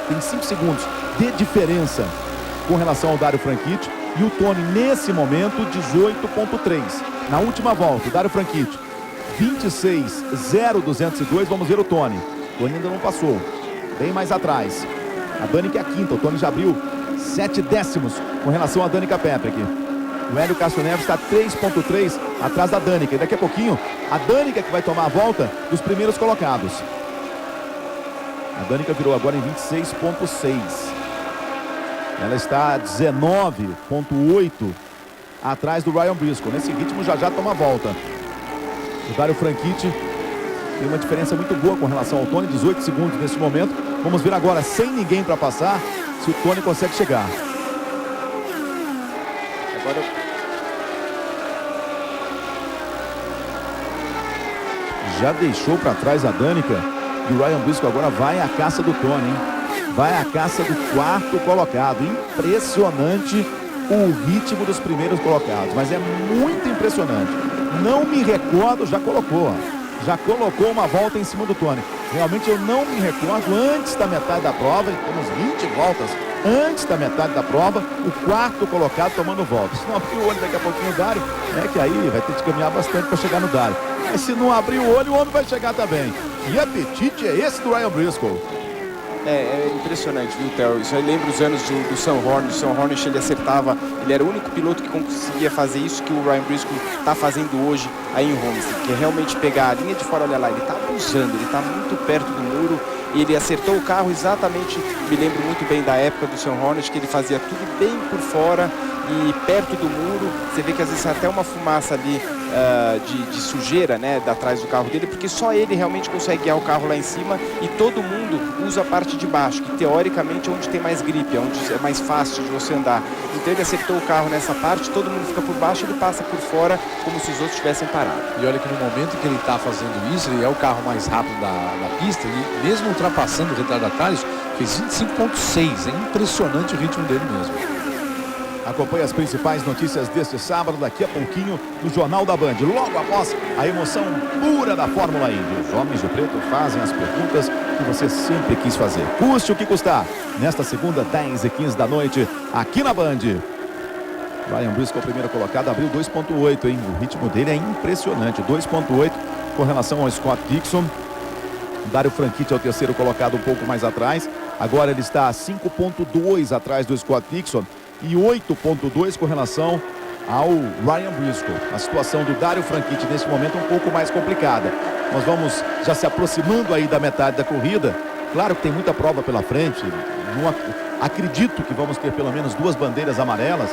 tem 5 segundos de diferença com relação ao Dario Franchitti. E o Tony, nesse momento, 18.3. Na última volta, o Dario Franchitti, 26.0202. Vamos ver o Tony. O Tony ainda não passou. Bem mais atrás. A Danica é a 5ª. O Tony já abriu 7 décimos com relação a Danica Patrick. O Hélio Castro Neves está 3.3 atrás da Danica. E daqui a pouquinho, a Danica que vai tomar a volta dos primeiros colocados. A Danica virou agora em 26.6. Ela está a 19,8 atrás do Ryan Briscoe. Nesse ritmo já toma a volta. O Dario Franchitti tem uma diferença muito boa com relação ao Tony, 18 segundos nesse momento. Vamos ver agora, sem ninguém para passar, se o Tony consegue chegar. Agora já deixou para trás a Danica e o Ryan Briscoe agora vai à caça do Tony, hein? Vai à caça do quarto colocado. Impressionante o ritmo dos primeiros colocados, mas é muito impressionante. Não me recordo, já colocou uma volta em cima do Tony. Realmente eu não me recordo, antes da metade da prova, temos 20 voltas antes da metade da prova, o quarto colocado tomando volta. Se não abrir o olho daqui a pouquinho o Dario, que aí vai ter que caminhar bastante para chegar no Dario. Mas se não abrir o olho, o homem vai chegar também. Que apetite é esse do Ryan Briscoe? É impressionante, viu, Theo? Isso aí lembra os anos do Sam Hornish. O Sam Hornish, ele acertava, ele era o único piloto que conseguia fazer isso que o Ryan Briscoe está fazendo hoje aí em Homestead, que é realmente pegar a linha de fora, olha lá, ele está abusando, ele está muito perto do muro, e ele acertou o carro exatamente, me lembro muito bem da época do Sam Hornish, que ele fazia tudo bem por fora e perto do muro. Você vê que às vezes até uma fumaça ali de sujeira, né, atrás do carro dele, porque só ele realmente consegue guiar o carro lá em cima e todo mundo usa a parte de baixo, que teoricamente é onde tem mais gripe, é onde é mais fácil de você andar. Então ele acertou o carro nessa parte, todo mundo fica por baixo, ele passa por fora como se os outros tivessem parado. E olha que no momento que ele está fazendo isso, ele é o carro mais rápido da pista e mesmo ultrapassando o retardatários, fez 25,6. É impressionante o ritmo dele mesmo. Acompanhe as principais notícias deste sábado, daqui a pouquinho, no Jornal da Band. Logo após a emoção pura da Fórmula Indy. Os homens de preto fazem as perguntas que você sempre quis fazer. Custe o que custar. Nesta segunda, 10h15 da noite, aqui na Band. Ryan Briscoe, primeiro colocado, abriu 2,8, hein? O ritmo dele é impressionante. 2,8 com relação ao Scott Dixon. O Dario Franchitti é o terceiro colocado, um pouco mais atrás. Agora ele está a 5,2 atrás do Scott Dixon. E 8,2 com relação ao Ryan Briscoe. A situação do Dario Franchitti nesse momento é um pouco mais complicada. Nós vamos já se aproximando aí da metade da corrida. Claro que tem muita prova pela frente. Acredito que vamos ter pelo menos 2 bandeiras amarelas.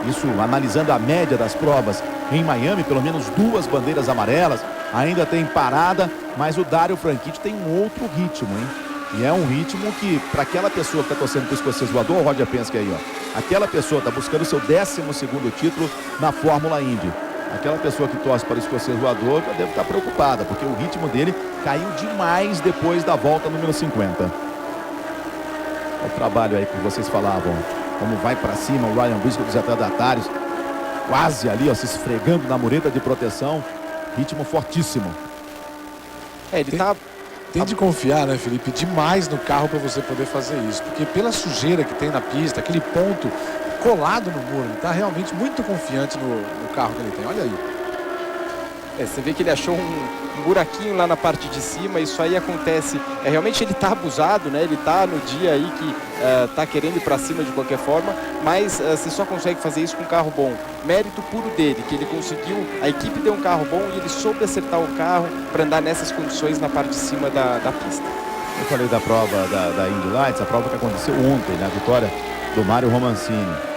Isso analisando a média das provas em Miami, pelo menos 2 bandeiras amarelas. Ainda tem parada, mas o Dario Franchitti tem um outro ritmo, hein? E é um ritmo que, para aquela pessoa que está torcendo para o escocês voador, o Roger Penske aí, ó. Aquela pessoa está buscando o seu 12º título na Fórmula Indy. Aquela pessoa que torce para o escocês voador já deve estar preocupada, porque o ritmo dele caiu demais depois da volta número 50. É o trabalho aí que vocês falavam, como vai para cima o Ryan Briscoe dos retardatários, quase ali, ó, se esfregando na mureta de proteção. Ritmo fortíssimo. Ele tá... Tem de confiar, né, Felipe, demais no carro para você poder fazer isso. Porque pela sujeira que tem na pista, aquele ponto colado no muro, ele está realmente muito confiante no carro que ele tem. Olha aí. Você vê que ele achou um buraquinho lá na parte de cima. Isso aí acontece. Realmente ele está abusado, né? Ele está no dia aí que está querendo ir para cima de qualquer forma. Mas você só consegue fazer isso com um carro bom. Mérito puro dele, que ele conseguiu. A equipe deu um carro bom e ele soube acertar o carro para andar nessas condições na parte de cima da pista. Eu falei da prova da Indy Lights, a prova que aconteceu ontem, né? A vitória do Mario Romancini.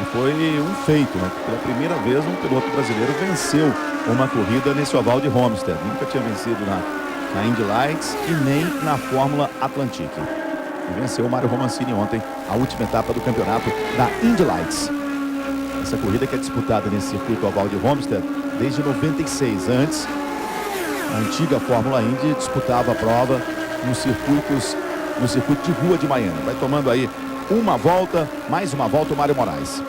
E foi um feito, né? Pela primeira vez um piloto brasileiro venceu uma corrida nesse oval de Homestead. Nunca tinha vencido na Indy Lights e nem na Fórmula Atlantic. E venceu o Mario Romancini ontem, a última etapa do campeonato da Indy Lights. Essa corrida que é disputada nesse circuito oval de Homestead desde 96. Antes, a antiga Fórmula Indy disputava a prova no circuito de rua de Miami. Vai tomando aí uma volta, mais uma volta o Mário Moraes.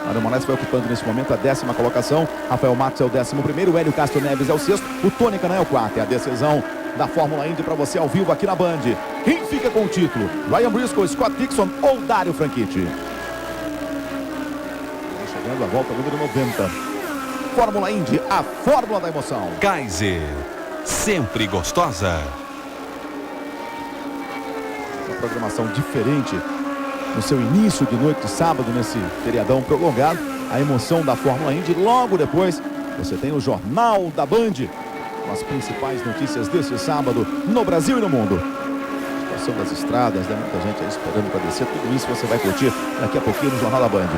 Mário Moraes vai ocupando nesse momento a 10ª colocação. Rafael Matos é o 11º, o Hélio Castro Neves é o 6º, o Tony Kanaan é o 4º. É a decisão da Fórmula Indy para você ao vivo aqui na Band. Quem fica com o título? Ryan Briscoe, Scott Dixon ou Dario Franchitti? Chegando a volta número 90. Fórmula Indy, a fórmula da emoção. Kaiser, sempre gostosa. Uma programação diferente no seu início de noite de sábado, nesse feriadão prolongado. A emoção da Fórmula Indy. Logo depois, você tem o Jornal da Band, com as principais notícias desse sábado no Brasil e no mundo. condição das estradas, né? Muita gente aí esperando para descer. Tudo isso você vai curtir daqui a pouquinho no Jornal da Band.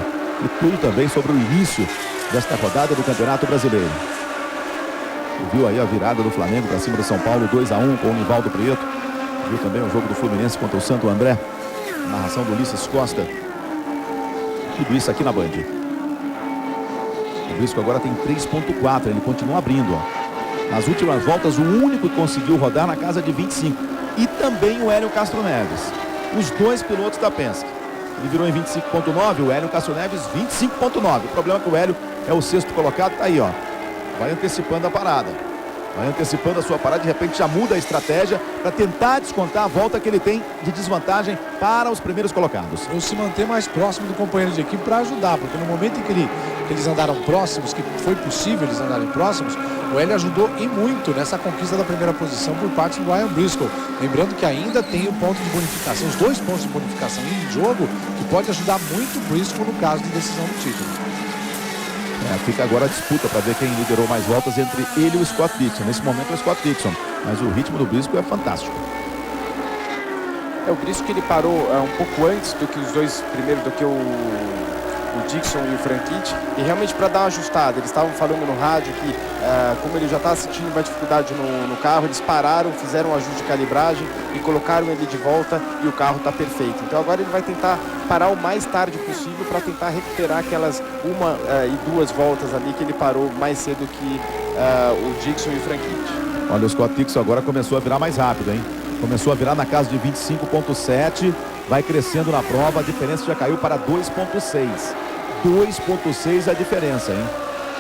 E tudo também sobre o início desta rodada do Campeonato Brasileiro. Viu aí a virada do Flamengo para cima do São Paulo, 2-1 com o Nivaldo Prieto. Viu também o jogo do Fluminense contra o Santo André. Narração do Ulisses Costa. Tudo isso aqui na Band. O Brisco agora tem 3.4, ele continua abrindo, ó. Nas últimas voltas, o único que conseguiu rodar na casa de 25. E também o Hélio Castro Neves. Os dois pilotos da Penske. Ele virou em 25.9, o Hélio Castro Neves 25.9. O problema é que o Hélio é o sexto colocado, tá aí, ó. Vai antecipando a parada. Vai antecipando a sua parada, de repente já muda a estratégia para tentar descontar a volta que ele tem de desvantagem para os primeiros colocados. Ou se manter mais próximo do companheiro de equipe para ajudar, porque no momento em que eles andaram próximos, que foi possível eles andarem próximos, o Hélio ajudou e muito nessa conquista da primeira posição por parte do Ryan Briscoe. Lembrando que ainda tem o ponto de bonificação, os 2 pontos de bonificação em jogo, que pode ajudar muito o Briscoe no caso de decisão do título. Fica agora a disputa para ver quem liderou mais voltas entre ele e o Scott Dixon. Nesse momento é o Scott Dixon, mas o ritmo do Briscoe é fantástico. O Briscoe ele parou um pouco antes do que os dois primeiros, do que o Dixon e o Franchitti, e realmente para dar uma ajustada. Eles estavam falando no rádio que como ele já está sentindo uma dificuldade no carro, eles pararam, fizeram um ajuste de calibragem e colocaram ele de volta e o carro está perfeito. Então agora ele vai tentar parar o mais tarde possível para tentar recuperar aquelas 1 e 2 voltas ali que ele parou mais cedo que o Dixon e o Franchitti. Olha, o Scott Dixon agora começou a virar mais rápido, hein? Começou a virar na casa de 25.7, vai crescendo na prova, a diferença já caiu para 2.6. 2.6 é a diferença, hein?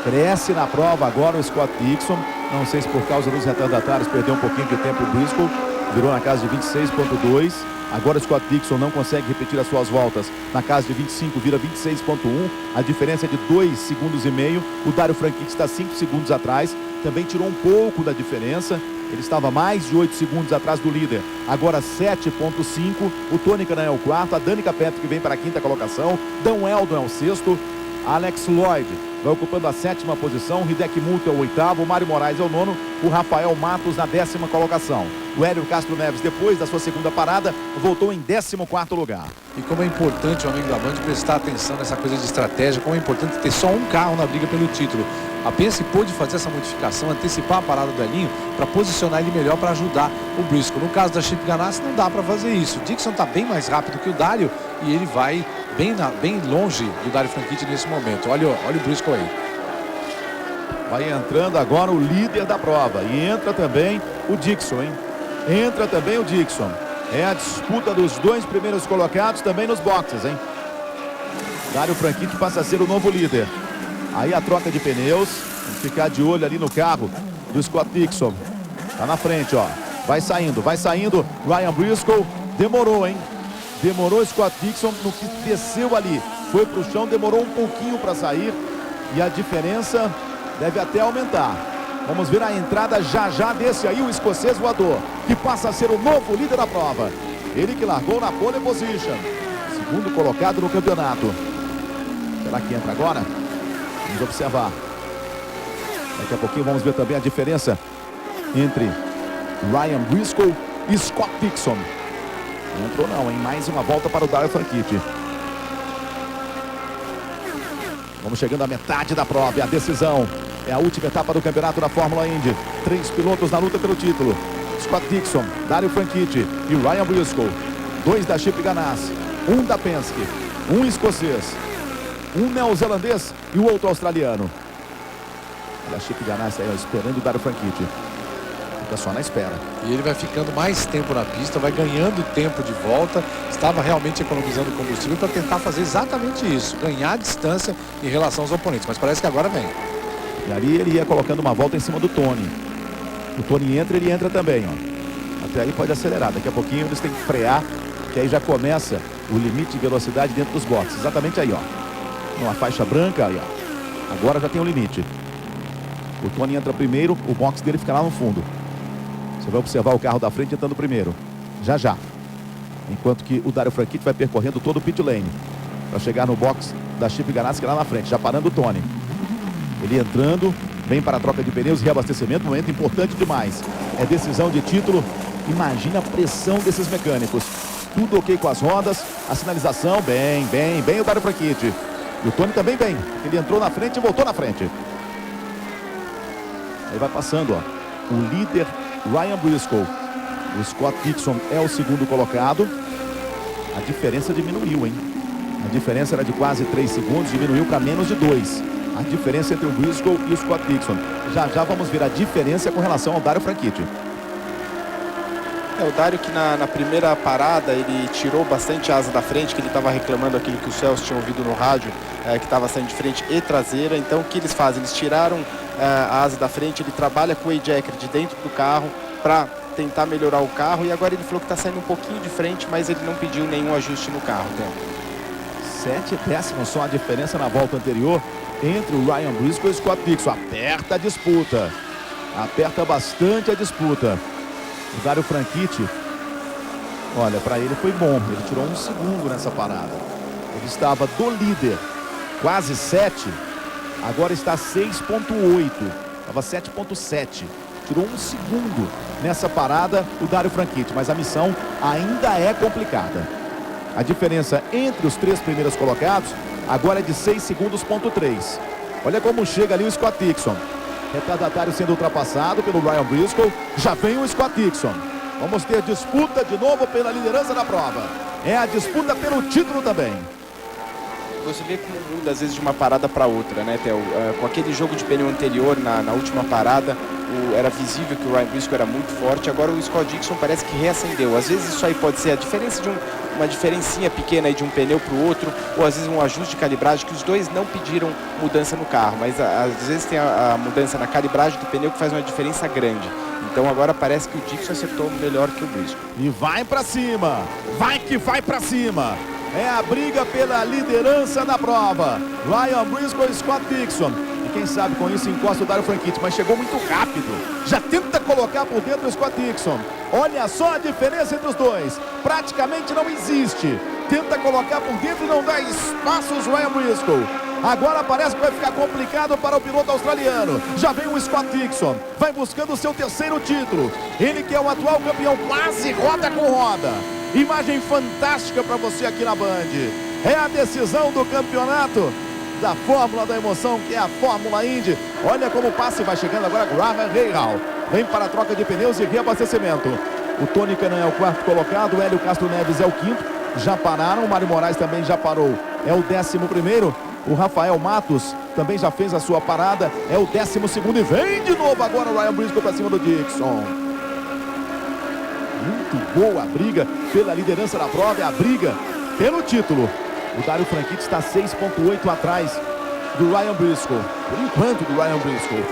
Cresce na prova agora o Scott Dixon, não sei se por causa dos retardatários perdeu um pouquinho de tempo o Briscoe, virou na casa de 26.2. Agora o Scott Dixon não consegue repetir as suas voltas na casa de 25, vira 26.1. A diferença é de 2,5 segundos. O Dario Franchitti está 5 segundos atrás, também tirou um pouco da diferença. Ele estava mais de 8 segundos atrás do líder, agora 7.5. O Tony Kanaan é o quarto, a Danica Patrick vem para a 5ª colocação, Dan Weldon é o sexto, Alex Lloyd vai ocupando a 7ª posição, Hideki Muto é o 8º, o Mário Moraes é o 9º, o Rafael Matos na 10ª colocação. O Hélio Castro Neves, depois da sua segunda parada, voltou em 14º lugar. E como é importante, o amigo da Band, prestar atenção nessa coisa de estratégia, como é importante ter só um carro na briga pelo título. A Penske pôde fazer essa modificação, antecipar a parada do Elinho para posicionar ele melhor para ajudar o Briscoe. No caso da Chip Ganassi não dá para fazer isso. O Dixon está bem mais rápido que o Dario e ele vai bem longe do Dario Franchitti nesse momento. Olha o Briscoe aí. Vai entrando agora o líder da prova e entra também o Dixon, hein? Entra também o Dixon. É a disputa dos 2 primeiros colocados também nos boxes, hein? Dario Franchitti passa a ser o novo líder. Aí a troca de pneus, vamos ficar de olho ali no carro do Scott Dixon. Tá na frente, ó. Vai saindo. Ryan Briscoe. Demorou, hein? Demorou o Scott Dixon no que desceu ali. Foi pro chão, demorou um pouquinho para sair. E a diferença deve até aumentar. Vamos ver a entrada já desse aí, o escocês voador, que passa a ser o novo líder da prova. Ele que largou na pole position. Segundo colocado no campeonato. Será que entra agora? Vamos observar. Daqui a pouquinho vamos ver também a diferença entre Ryan Briscoe e Scott Dixon. Não entrou não, hein? Mais uma volta para o Dario Franchitti. Vamos chegando à metade da prova, é a decisão. É a última etapa do campeonato da Fórmula Indy. 3 pilotos na luta pelo título. Scott Dixon, Dario Franchitti e Ryan Briscoe. 2 da Chip Ganassi, 1 da Penske, 1 escocês, 1 neozelandês e o outro australiano. Olha a Chip Ganassi aí, ó, esperando o Dario Franchitti. Fica só na espera. E ele vai ficando mais tempo na pista, vai ganhando tempo de volta. Estava realmente economizando combustível para tentar fazer exatamente isso, ganhar distância em relação aos oponentes. Mas parece que agora vem. E ali ele ia colocando uma volta em cima do Tony. O Tony entra, ele entra também, ó. Até aí pode acelerar. Daqui a pouquinho eles têm que frear, que aí já começa o limite de velocidade dentro dos boxes. Exatamente aí, ó. Numa faixa branca, aí, ó. Agora já tem o limite. O Tony entra primeiro, o box dele fica lá no fundo. Você vai observar o carro da frente entrando primeiro. Já. Enquanto que o Dario Franchitti vai percorrendo todo o pit lane para chegar no box da Chip Ganassi, que é lá na frente, já parando o Tony. Ele entrando, vem para a troca de pneus e reabastecimento, momento importante demais. É decisão de título Imagina a pressão desses mecânicos. Tudo ok com as rodas, a sinalização, bem o Dario Franchitti. E o Tony também bem, ele entrou na frente e voltou na frente. Aí vai passando, ó, o líder Ryan Briscoe. O Scott Dixon é o segundo colocado. A diferença diminuiu, hein? A diferença era de quase 3 segundos, diminuiu para menos de 2. A diferença entre o Briscoe e o Scott Dixon. Já vamos ver a diferença com relação ao Dario Franchitti. O Dario que na primeira parada ele tirou bastante a asa da frente, que ele estava reclamando aquilo que o Celso tinha ouvido no rádio, que estava saindo de frente e traseira. Então o que eles fazem? Eles tiraram a asa da frente, ele trabalha com o A-Jacker de dentro do carro para tentar melhorar o carro, e agora ele falou que está saindo um pouquinho de frente, mas ele não pediu nenhum ajuste no carro. 7 décimos só a diferença na volta anterior entre o Ryan Briscoe e o Scott Dixon. Aperta a disputa, aperta bastante a disputa. O Dario Franchitti, olha, para ele foi bom, ele tirou 1 segundo nessa parada. Ele estava do líder, quase 7, agora está 6.8, estava 7.7. Tirou 1 segundo nessa parada o Dario Franchitti, mas a missão ainda é complicada. A diferença entre os 3 primeiros colocados agora é de 6 segundos,3. Olha como chega ali o Scott Dixon. Retardatário sendo ultrapassado pelo Ryan Briscoe. Já vem o Scott Dixon. Vamos ter disputa de novo pela liderança da prova. É a disputa pelo título também. Você vê como muda às vezes de uma parada para outra, né, Theo? Com aquele jogo de pneu anterior na última parada, era visível que o Ryan Briscoe era muito forte. Agora o Scott Dixon parece que reacendeu. Às vezes isso aí pode ser a diferença de uma diferencinha pequena aí de um pneu para o outro, ou às vezes um ajuste de calibragem, que os dois não pediram mudança no carro, mas às vezes tem a mudança na calibragem do pneu que faz uma diferença grande. Então agora parece que o Dixon acertou melhor que o Briscoe. E vai para cima, vai que vai para cima. É a briga pela liderança da prova. Ryan Briscoe e Scott Dixon. E quem sabe com isso encosta o Dario Franchitti, mas chegou muito rápido. Já tenta colocar por dentro o Scott Dixon. Olha só a diferença entre os dois. Praticamente não existe. Tenta colocar por dentro e não dá espaços Ryan Briscoe. Agora parece que vai ficar complicado para o piloto australiano. Já vem o Scott Dixon. Vai buscando o seu 3º título. Ele que é o atual campeão, quase roda com roda. Imagem fantástica para você aqui na Band. É a decisão do campeonato da Fórmula da Emoção, que é a Fórmula Indy. Olha como passa e vai chegando agora Graham Rahal. Vem para a troca de pneus e reabastecimento. O Tony Kanaan é o 4º colocado, o Hélio Castro Neves é o 5º. Já pararam, o Mário Moraes também já parou. É o 11º. O Rafael Matos também já fez a sua parada. É o 12º. E vem de novo agora o Ryan Briscoe para cima do Dixon. Muito boa a briga pela liderança da prova, é a briga pelo título. O Dario Franchitti está 6.8 atrás do Ryan Briscoe, por enquanto do Ryan Briscoe.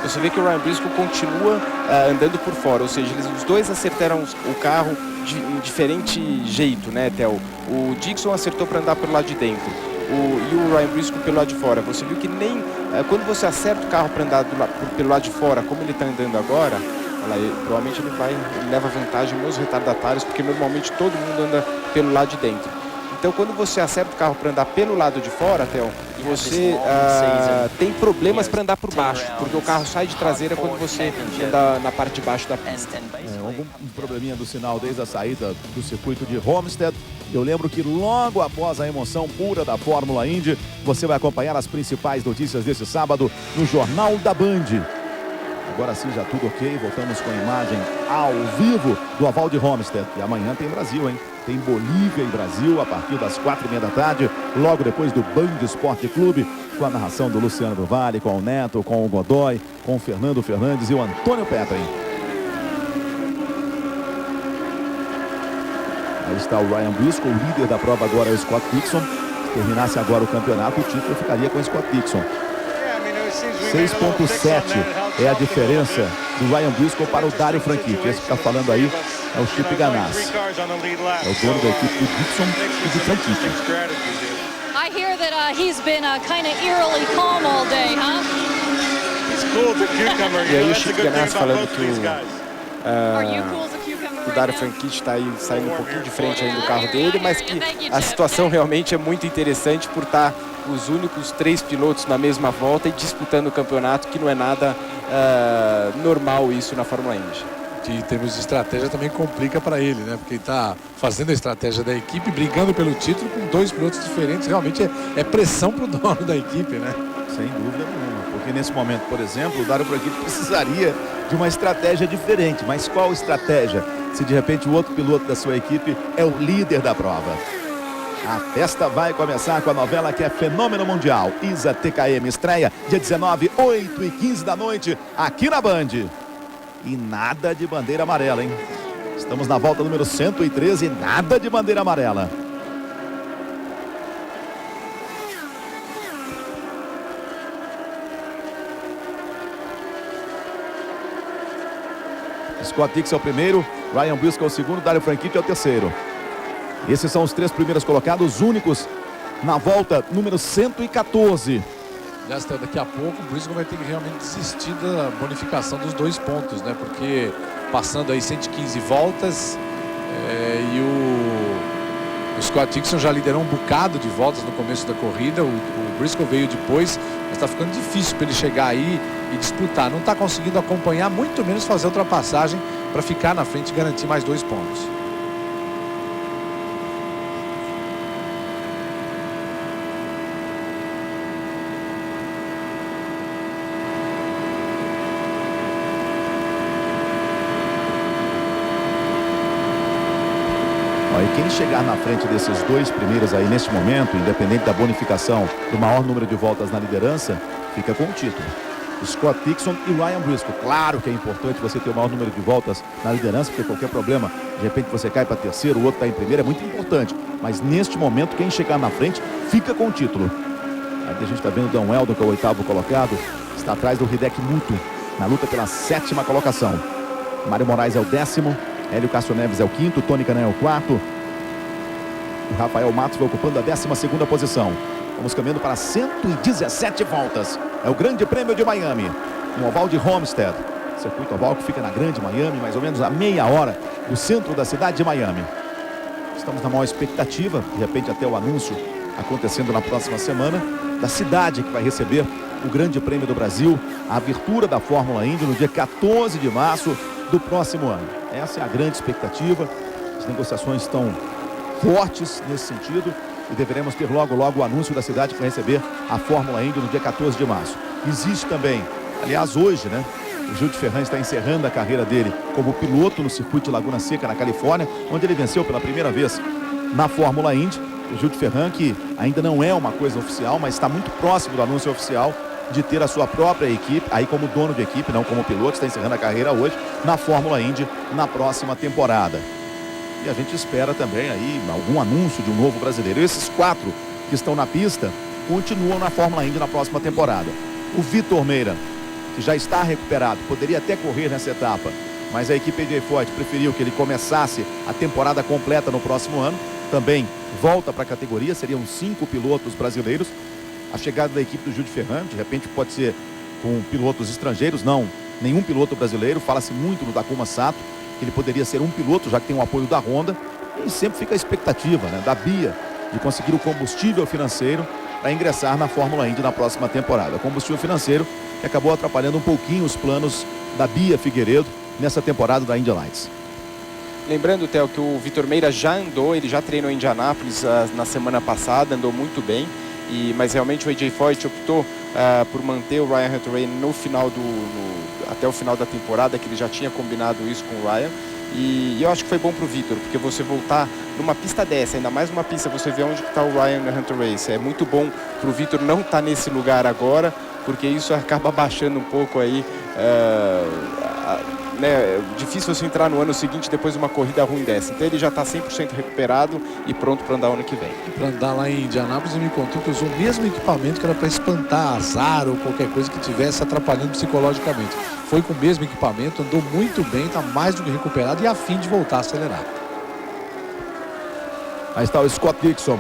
Você vê que o Ryan Briscoe continua andando por fora, ou seja, os dois acertaram o carro em diferente jeito, né, Theo? O Dixon acertou para andar pelo lado de dentro, e o Ryan Briscoe pelo lado de fora. Você viu que nem quando você acerta o carro para andar pelo lado de fora, como ele está andando agora, provavelmente ele leva vantagem nos retardatários, porque normalmente todo mundo anda pelo lado de dentro. Então quando você acerta o carro para andar pelo lado de fora, Theo, você tem problemas para andar por baixo, porque o carro sai de traseira quando você anda na parte de baixo da pista. Algum probleminha do sinal desde a saída do circuito de Homestead. Eu lembro que logo após a emoção pura da Fórmula Indy, você vai acompanhar as principais notícias desse sábado no Jornal da Band. Agora sim, já tudo ok, voltamos com a imagem ao vivo do Oval de Homestead. E amanhã tem Brasil, hein? Tem Bolívia e Brasil a partir das 4h30 da tarde, logo depois do Band Esporte Clube, com a narração do Luciano do Vale, com o Neto, com o Godoy, com o Fernando Fernandes e o Antônio Petrin. Aí está o Ryan Briscoe, o líder da prova agora é o Scott Dixon. Se terminasse agora o campeonato, o título ficaria com o Scott Dixon. 6.7 é a diferença do Ryan Briscoe para o Dario Franchitti. Esse que está falando aí é o Chip Ganassi. É o dono da equipe do Dixon e do Franchitti. I hear that he's been kind of eerily calm all day, huh? E aí o Chip Ganassi falando que Are you cool as a cucumber? o Dario Franchitti está aí saindo um pouquinho de frente aí do carro dele, mas que a situação realmente é muito interessante por estar os únicos 3 pilotos na mesma volta e disputando o campeonato, que não é nada normal isso na Fórmula Indy. que em termos de estratégia também complica para ele, né? Porque ele está fazendo a estratégia da equipe, brigando pelo título com 2 pilotos diferentes. Realmente é pressão para o dono da equipe, né? Sem dúvida nenhuma, porque nesse momento, por exemplo, o Dario Franchitti precisaria de uma estratégia diferente. Mas qual estratégia? Se de repente o outro piloto da sua equipe é o líder da prova. A festa vai começar com a novela que é Fenômeno Mundial. ISA TKM estreia dia 19, 8h15 da noite, aqui na Band. E nada de bandeira amarela, hein? Estamos na volta número 113 e nada de bandeira amarela. Scott Dixon é o primeiro, Ryan Briscoe é o segundo, Dario Franchitti é o terceiro. Esses são os 3 primeiros colocados, únicos na volta número 114. Daqui a pouco o Briscoe vai ter que realmente desistir da bonificação dos 2 pontos, né? Porque passando aí 115 voltas e o Scott Dixon já liderou um bocado de voltas no começo da corrida. O Briscoe veio depois, mas está ficando difícil para ele chegar aí e disputar. Não está conseguindo acompanhar, muito menos fazer ultrapassagem para ficar na frente e garantir mais 2 pontos. E quem chegar na frente desses 2 primeiros aí neste momento, independente da bonificação do maior número de voltas na liderança, fica com o título. Scott Dixon e Ryan Briscoe. Claro que é importante você ter o maior número de voltas na liderança, porque qualquer problema, de repente você cai para terceiro, o outro está em primeiro, é muito importante. Mas neste momento, quem chegar na frente, fica com o título. Aqui a gente está vendo o Dan Weldon, que é o 8º colocado, está atrás do Hideki Muto, na luta pela 7ª colocação. Mário Moraes é o 10º. Hélio Castro Neves é o 5º, Tony Kanaan é o 4º. O Rafael Matos vai ocupando a 12ª posição. Vamos caminhando para 117 voltas. É o Grande Prêmio de Miami, no oval de Homestead. Circuito oval que fica na Grande Miami, mais ou menos a meia hora do centro da cidade de Miami. Estamos na maior expectativa, de repente até o anúncio acontecendo na próxima semana, da cidade que vai receber o Grande Prêmio do Brasil, a abertura da Fórmula Indy no dia 14 de março do próximo ano. Essa é a grande expectativa. As negociações estão fortes nesse sentido e deveremos ter logo o anúncio da cidade que vai receber a Fórmula Indy no dia 14 de março. Existe também, aliás hoje, né? O Gil de Ferran está encerrando a carreira dele como piloto no circuito de Laguna Seca, na Califórnia, onde ele venceu pela primeira vez na Fórmula Indy. O Gil de Ferran, que ainda não é uma coisa oficial, mas está muito próximo do anúncio oficial de ter a sua própria equipe, aí como dono de equipe, não como piloto, está encerrando a carreira hoje na Fórmula Indy na próxima temporada. E a gente espera também aí algum anúncio de um novo brasileiro. Esses 4 que estão na pista continuam na Fórmula Indy na próxima temporada. O Vitor Meira, que já está recuperado, poderia até correr nessa etapa, mas a equipe AJ Foyt preferiu que ele começasse a temporada completa no próximo ano. Também volta para a categoria, seriam 5 pilotos brasileiros. A chegada da equipe do Gil de Ferran, de repente pode ser com pilotos estrangeiros, não, nenhum piloto brasileiro. Fala-se muito no Takuma Sato, que ele poderia ser um piloto, já que tem o apoio da Honda. E sempre fica a expectativa, né, da BIA, de conseguir o combustível financeiro para ingressar na Fórmula Indy na próxima temporada. Combustível financeiro que acabou atrapalhando um pouquinho os planos da Bia Figueiredo nessa temporada da Indy Lights. Lembrando, Theo, que o Vitor Meira já andou, ele já treinou em Indianápolis na semana passada, andou muito bem. Mas realmente o AJ Foyt optou por manter o Ryan Hunter-Reay no final até o final da temporada, que ele já tinha combinado isso com o Ryan. E eu acho que foi bom para o Vitor, porque você voltar numa pista dessa, ainda mais uma pista, você vê onde está o Ryan Hunter-Reay. É muito bom para o Vitor não estar nesse lugar agora, porque isso acaba baixando um pouco aí, né, é difícil você entrar no ano seguinte depois de uma corrida ruim dessa. Então ele já está 100% recuperado e pronto para andar o ano que vem. Para andar lá em Indianápolis, ele me contou que usou o mesmo equipamento que era para espantar azar ou qualquer coisa que estivesse atrapalhando psicologicamente. Foi com o mesmo equipamento, andou muito bem, está mais do que recuperado e a fim de voltar a acelerar. Aí está o Scott Dixon.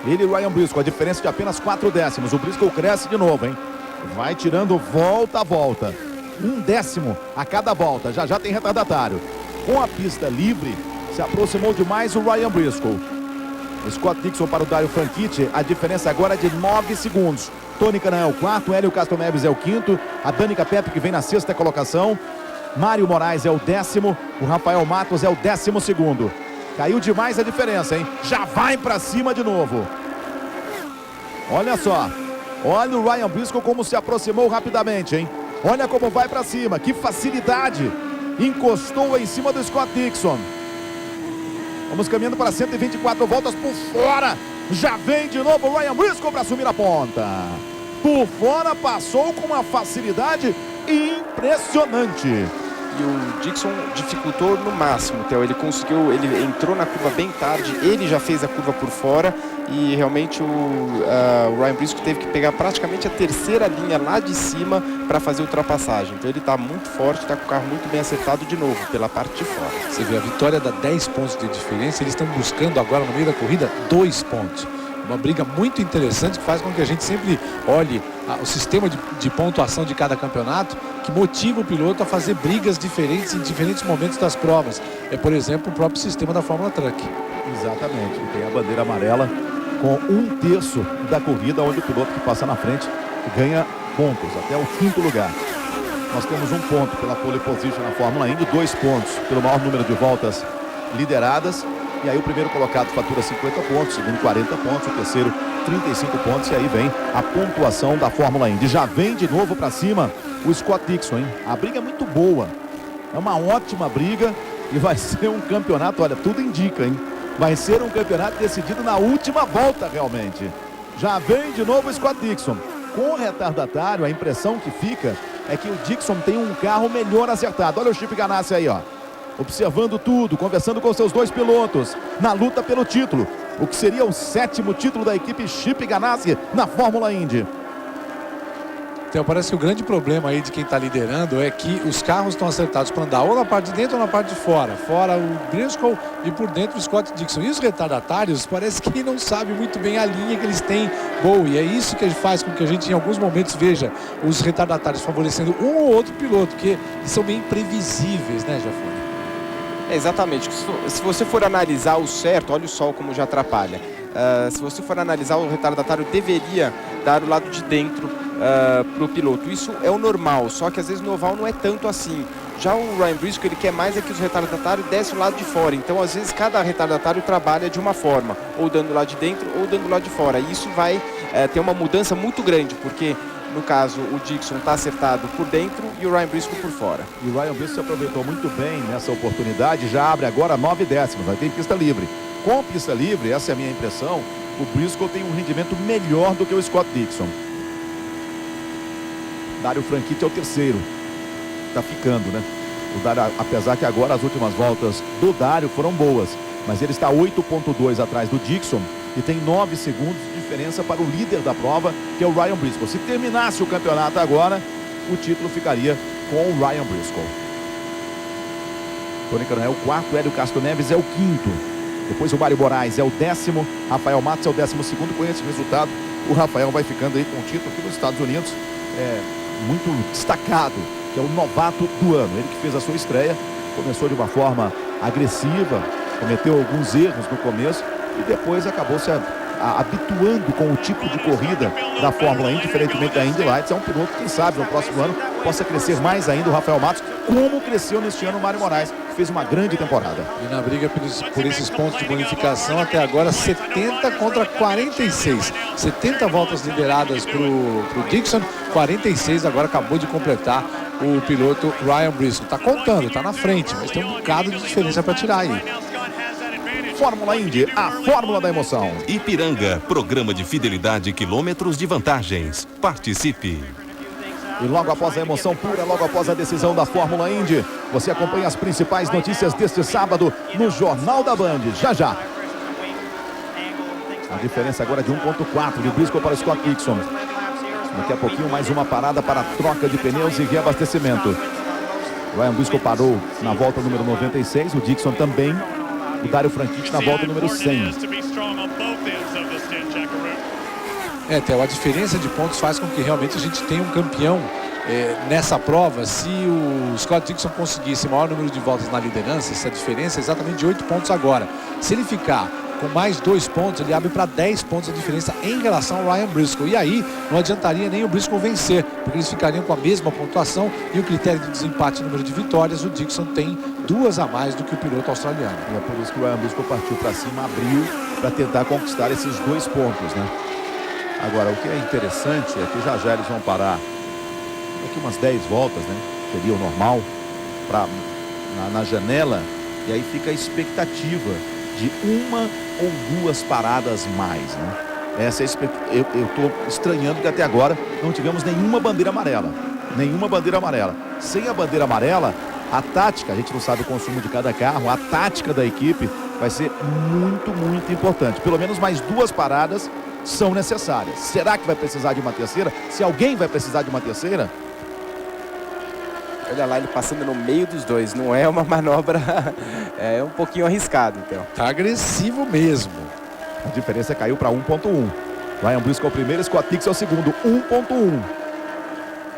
Ele e o Ryan Briscoe, a diferença de apenas 4 décimos. O Briscoe cresce de novo, hein? Vai tirando volta a volta. 1 décimo a cada volta. Já tem retardatário. Com a pista livre, se aproximou demais o Ryan Briscoe. O Scott Dixon para o Dario Franchitti. A diferença agora é de 9 segundos. Tony Kanaan é o 4º, Hélio Castro Neves é o 5º. A Danica Pepe, que vem na 6ª colocação. Mário Moraes é o 10º, o Rafael Matos é o 12º. Caiu demais a diferença, hein? Já vai pra cima de novo. Olha só. Olha o Ryan Briscoe como se aproximou rapidamente, hein? Olha como vai pra cima. Que facilidade. Encostou em cima do Scott Dixon. Vamos caminhando para 124 voltas por fora. Já vem de novo o Ryan Briscoe para assumir a ponta. Por fora, passou com uma facilidade impressionante. E o Dixon dificultou no máximo, Theo. Ele entrou na curva bem tarde, ele já fez a curva por fora e realmente o Ryan Briscoe teve que pegar praticamente a terceira linha lá de cima para fazer a ultrapassagem. Então ele está muito forte, está com o carro muito bem acertado de novo, pela parte de fora. Você vê, a vitória dá 10 pontos de diferença, eles estão buscando agora no meio da corrida 2 pontos. Uma briga muito interessante que faz com que a gente sempre olhe o sistema de pontuação de cada campeonato, que motiva o piloto a fazer brigas diferentes em diferentes momentos das provas. É, por exemplo, o próprio sistema da Fórmula Truck. Exatamente. Tem a bandeira amarela com 1/3 da corrida, onde o piloto que passa na frente ganha pontos, até o 5º lugar. Nós temos 1 ponto pela pole position na Fórmula Indy, 2 pontos pelo maior número de voltas lideradas. E aí o primeiro colocado fatura 50 pontos, o segundo 40 pontos, o terceiro 35 pontos. E aí vem a pontuação da Fórmula Indy. Já vem de novo para cima o Scott Dixon, hein? A briga é muito boa. É uma ótima briga e vai ser um campeonato, olha, tudo indica, hein? Vai ser um campeonato decidido na última volta, realmente. Já vem de novo o Scott Dixon. Com o retardatário, a impressão que fica é que o Dixon tem um carro melhor acertado. Olha o Chip Ganassi aí, ó. Observando tudo, conversando com seus 2 pilotos na luta pelo título. O que seria o 7º título da equipe Chip Ganassi na Fórmula Indy. Então parece que o grande problema aí de quem está liderando é que os carros estão acertados para andar ou na parte de dentro ou na parte de fora. Fora o Briscoe e por dentro o Scott Dixon. E os retardatários parece que não sabem muito bem a linha que eles têm boa. E é isso que faz com que a gente em alguns momentos veja os retardatários favorecendo um ou outro piloto, porque eles são bem imprevisíveis, né, Jafone? Exatamente. Se você for analisar o certo, olha o sol como já atrapalha. Se você for analisar, o retardatário deveria dar o lado de dentro para o piloto. Isso é o normal, só que às vezes no oval não é tanto assim. Já o Ryan Briscoe, ele quer mais é que os retardatários descem o lado de fora. Então às vezes cada retardatário trabalha de uma forma, ou dando o lado de dentro ou dando o lado de fora. E isso vai ter uma mudança muito grande, porque no caso o Dixon está acertado por dentro e o Ryan Briscoe por fora. E o Ryan Briscoe se aproveitou muito bem nessa oportunidade, já abre agora 9 décimos, vai ter pista livre. Com pista livre, essa é a minha impressão, o Briscoe tem um rendimento melhor do que o Scott Dixon. Dário Franchitti é o 3º, tá ficando, né? O Dário, apesar que agora as últimas voltas do Dário foram boas, mas ele está 8,2 atrás do Dixon e tem 9 segundos de diferença para o líder da prova, que é o Ryan Briscoe. Se terminasse o campeonato agora, o título ficaria com o Ryan Briscoe. Tony Kanaan é o 4º, Hélio Castro Neves é o 5º. Depois o Mário Moraes é o 10º, Rafael Matos é o 12º. Com esse resultado, o Rafael vai ficando aí com o título aqui nos Estados Unidos. Muito destacado, que é o novato do ano. Ele que fez a sua estreia, começou de uma forma agressiva, cometeu alguns erros no começo e depois acabou se habituando com o tipo de corrida da Fórmula Indy, diferentemente da Indy Lights. É um piloto que, quem sabe, no próximo ano possa crescer mais ainda o Rafael Matos, como cresceu neste ano o Mário Moraes, que fez uma grande temporada. E na briga por esses pontos de bonificação, até agora 70 contra 46. 70 voltas lideradas para o Dixon, 46 agora acabou de completar o piloto Ryan Briscoe. Está contando, está na frente, mas tem um bocado de diferença para tirar aí. Fórmula Indy, a fórmula da emoção. Ipiranga, programa de fidelidade, quilômetros de vantagens. Participe. E logo após a emoção pura, logo após a decisão da Fórmula Indy, você acompanha as principais notícias deste sábado no Jornal da Band. Já, já. A diferença agora é de 1,4 de Briscoe para o Scott Dixon. Daqui a pouquinho mais uma parada para troca de pneus e reabastecimento. Ryan Briscoe parou na volta número 96, o Dixon também. O Dário Franchitti na volta número 100. Theo, a diferença de pontos faz com que realmente a gente tenha um campeão nessa prova. Se o Scott Dixon conseguisse o maior número de voltas na liderança, essa diferença é exatamente de 8 pontos agora. Se ele ficar com mais 2 pontos, ele abre para 10 pontos a diferença em relação ao Ryan Briscoe. E aí não adiantaria nem o Briscoe vencer, porque eles ficariam com a mesma pontuação e o critério de desempate, número de vitórias, o Dixon tem 2 a mais do que o piloto australiano. E é por isso que o Ryan Briscoe partiu para cima, abriu para tentar conquistar esses 2 pontos, né? Agora, o que é interessante é que já eles vão parar aqui umas 10 voltas, né? Seria o normal na janela, e aí fica a expectativa de 1 ou 2 paradas mais, né? Essa é eu estou estranhando que até agora não tivemos nenhuma bandeira amarela. Nenhuma bandeira amarela. Sem a bandeira amarela, a tática, a gente não sabe o consumo de cada carro, a tática da equipe vai ser muito, muito importante. Pelo menos mais 2 paradas são necessárias. Será que vai precisar de uma terceira? Se alguém vai precisar de uma terceira? Olha lá, ele passando no meio dos dois. Não é uma manobra, é um pouquinho arriscado, então. Tá agressivo mesmo. A diferença caiu para 1.1. Ryan Briscoe é o primeiro, Scott Dixon é o segundo. 1.1.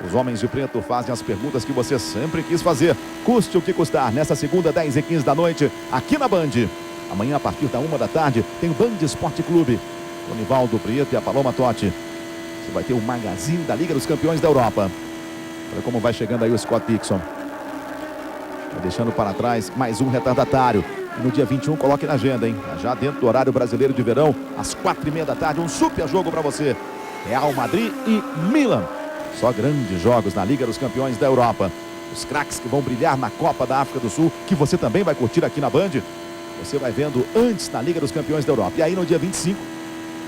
Os homens de preto fazem as perguntas que você sempre quis fazer. Custe o que custar. Nessa segunda, 10h15 da noite, aqui na Band. Amanhã, a partir da 1 da tarde, tem o Band Esporte Clube. O Nivaldo Prieto e a Paloma Totti. Você vai ter o magazine da Liga dos Campeões da Europa. Olha como vai chegando aí o Scott Dixon. Vai deixando para trás mais um retardatário. E no dia 21, coloque na agenda, hein? Já dentro do horário brasileiro de verão, às 4h30 da tarde, um super jogo para você. Real Madrid e Milan. Só grandes jogos na Liga dos Campeões da Europa. Os craques que vão brilhar na Copa da África do Sul, que você também vai curtir aqui na Band. Você vai vendo antes na Liga dos Campeões da Europa. E aí no dia 25,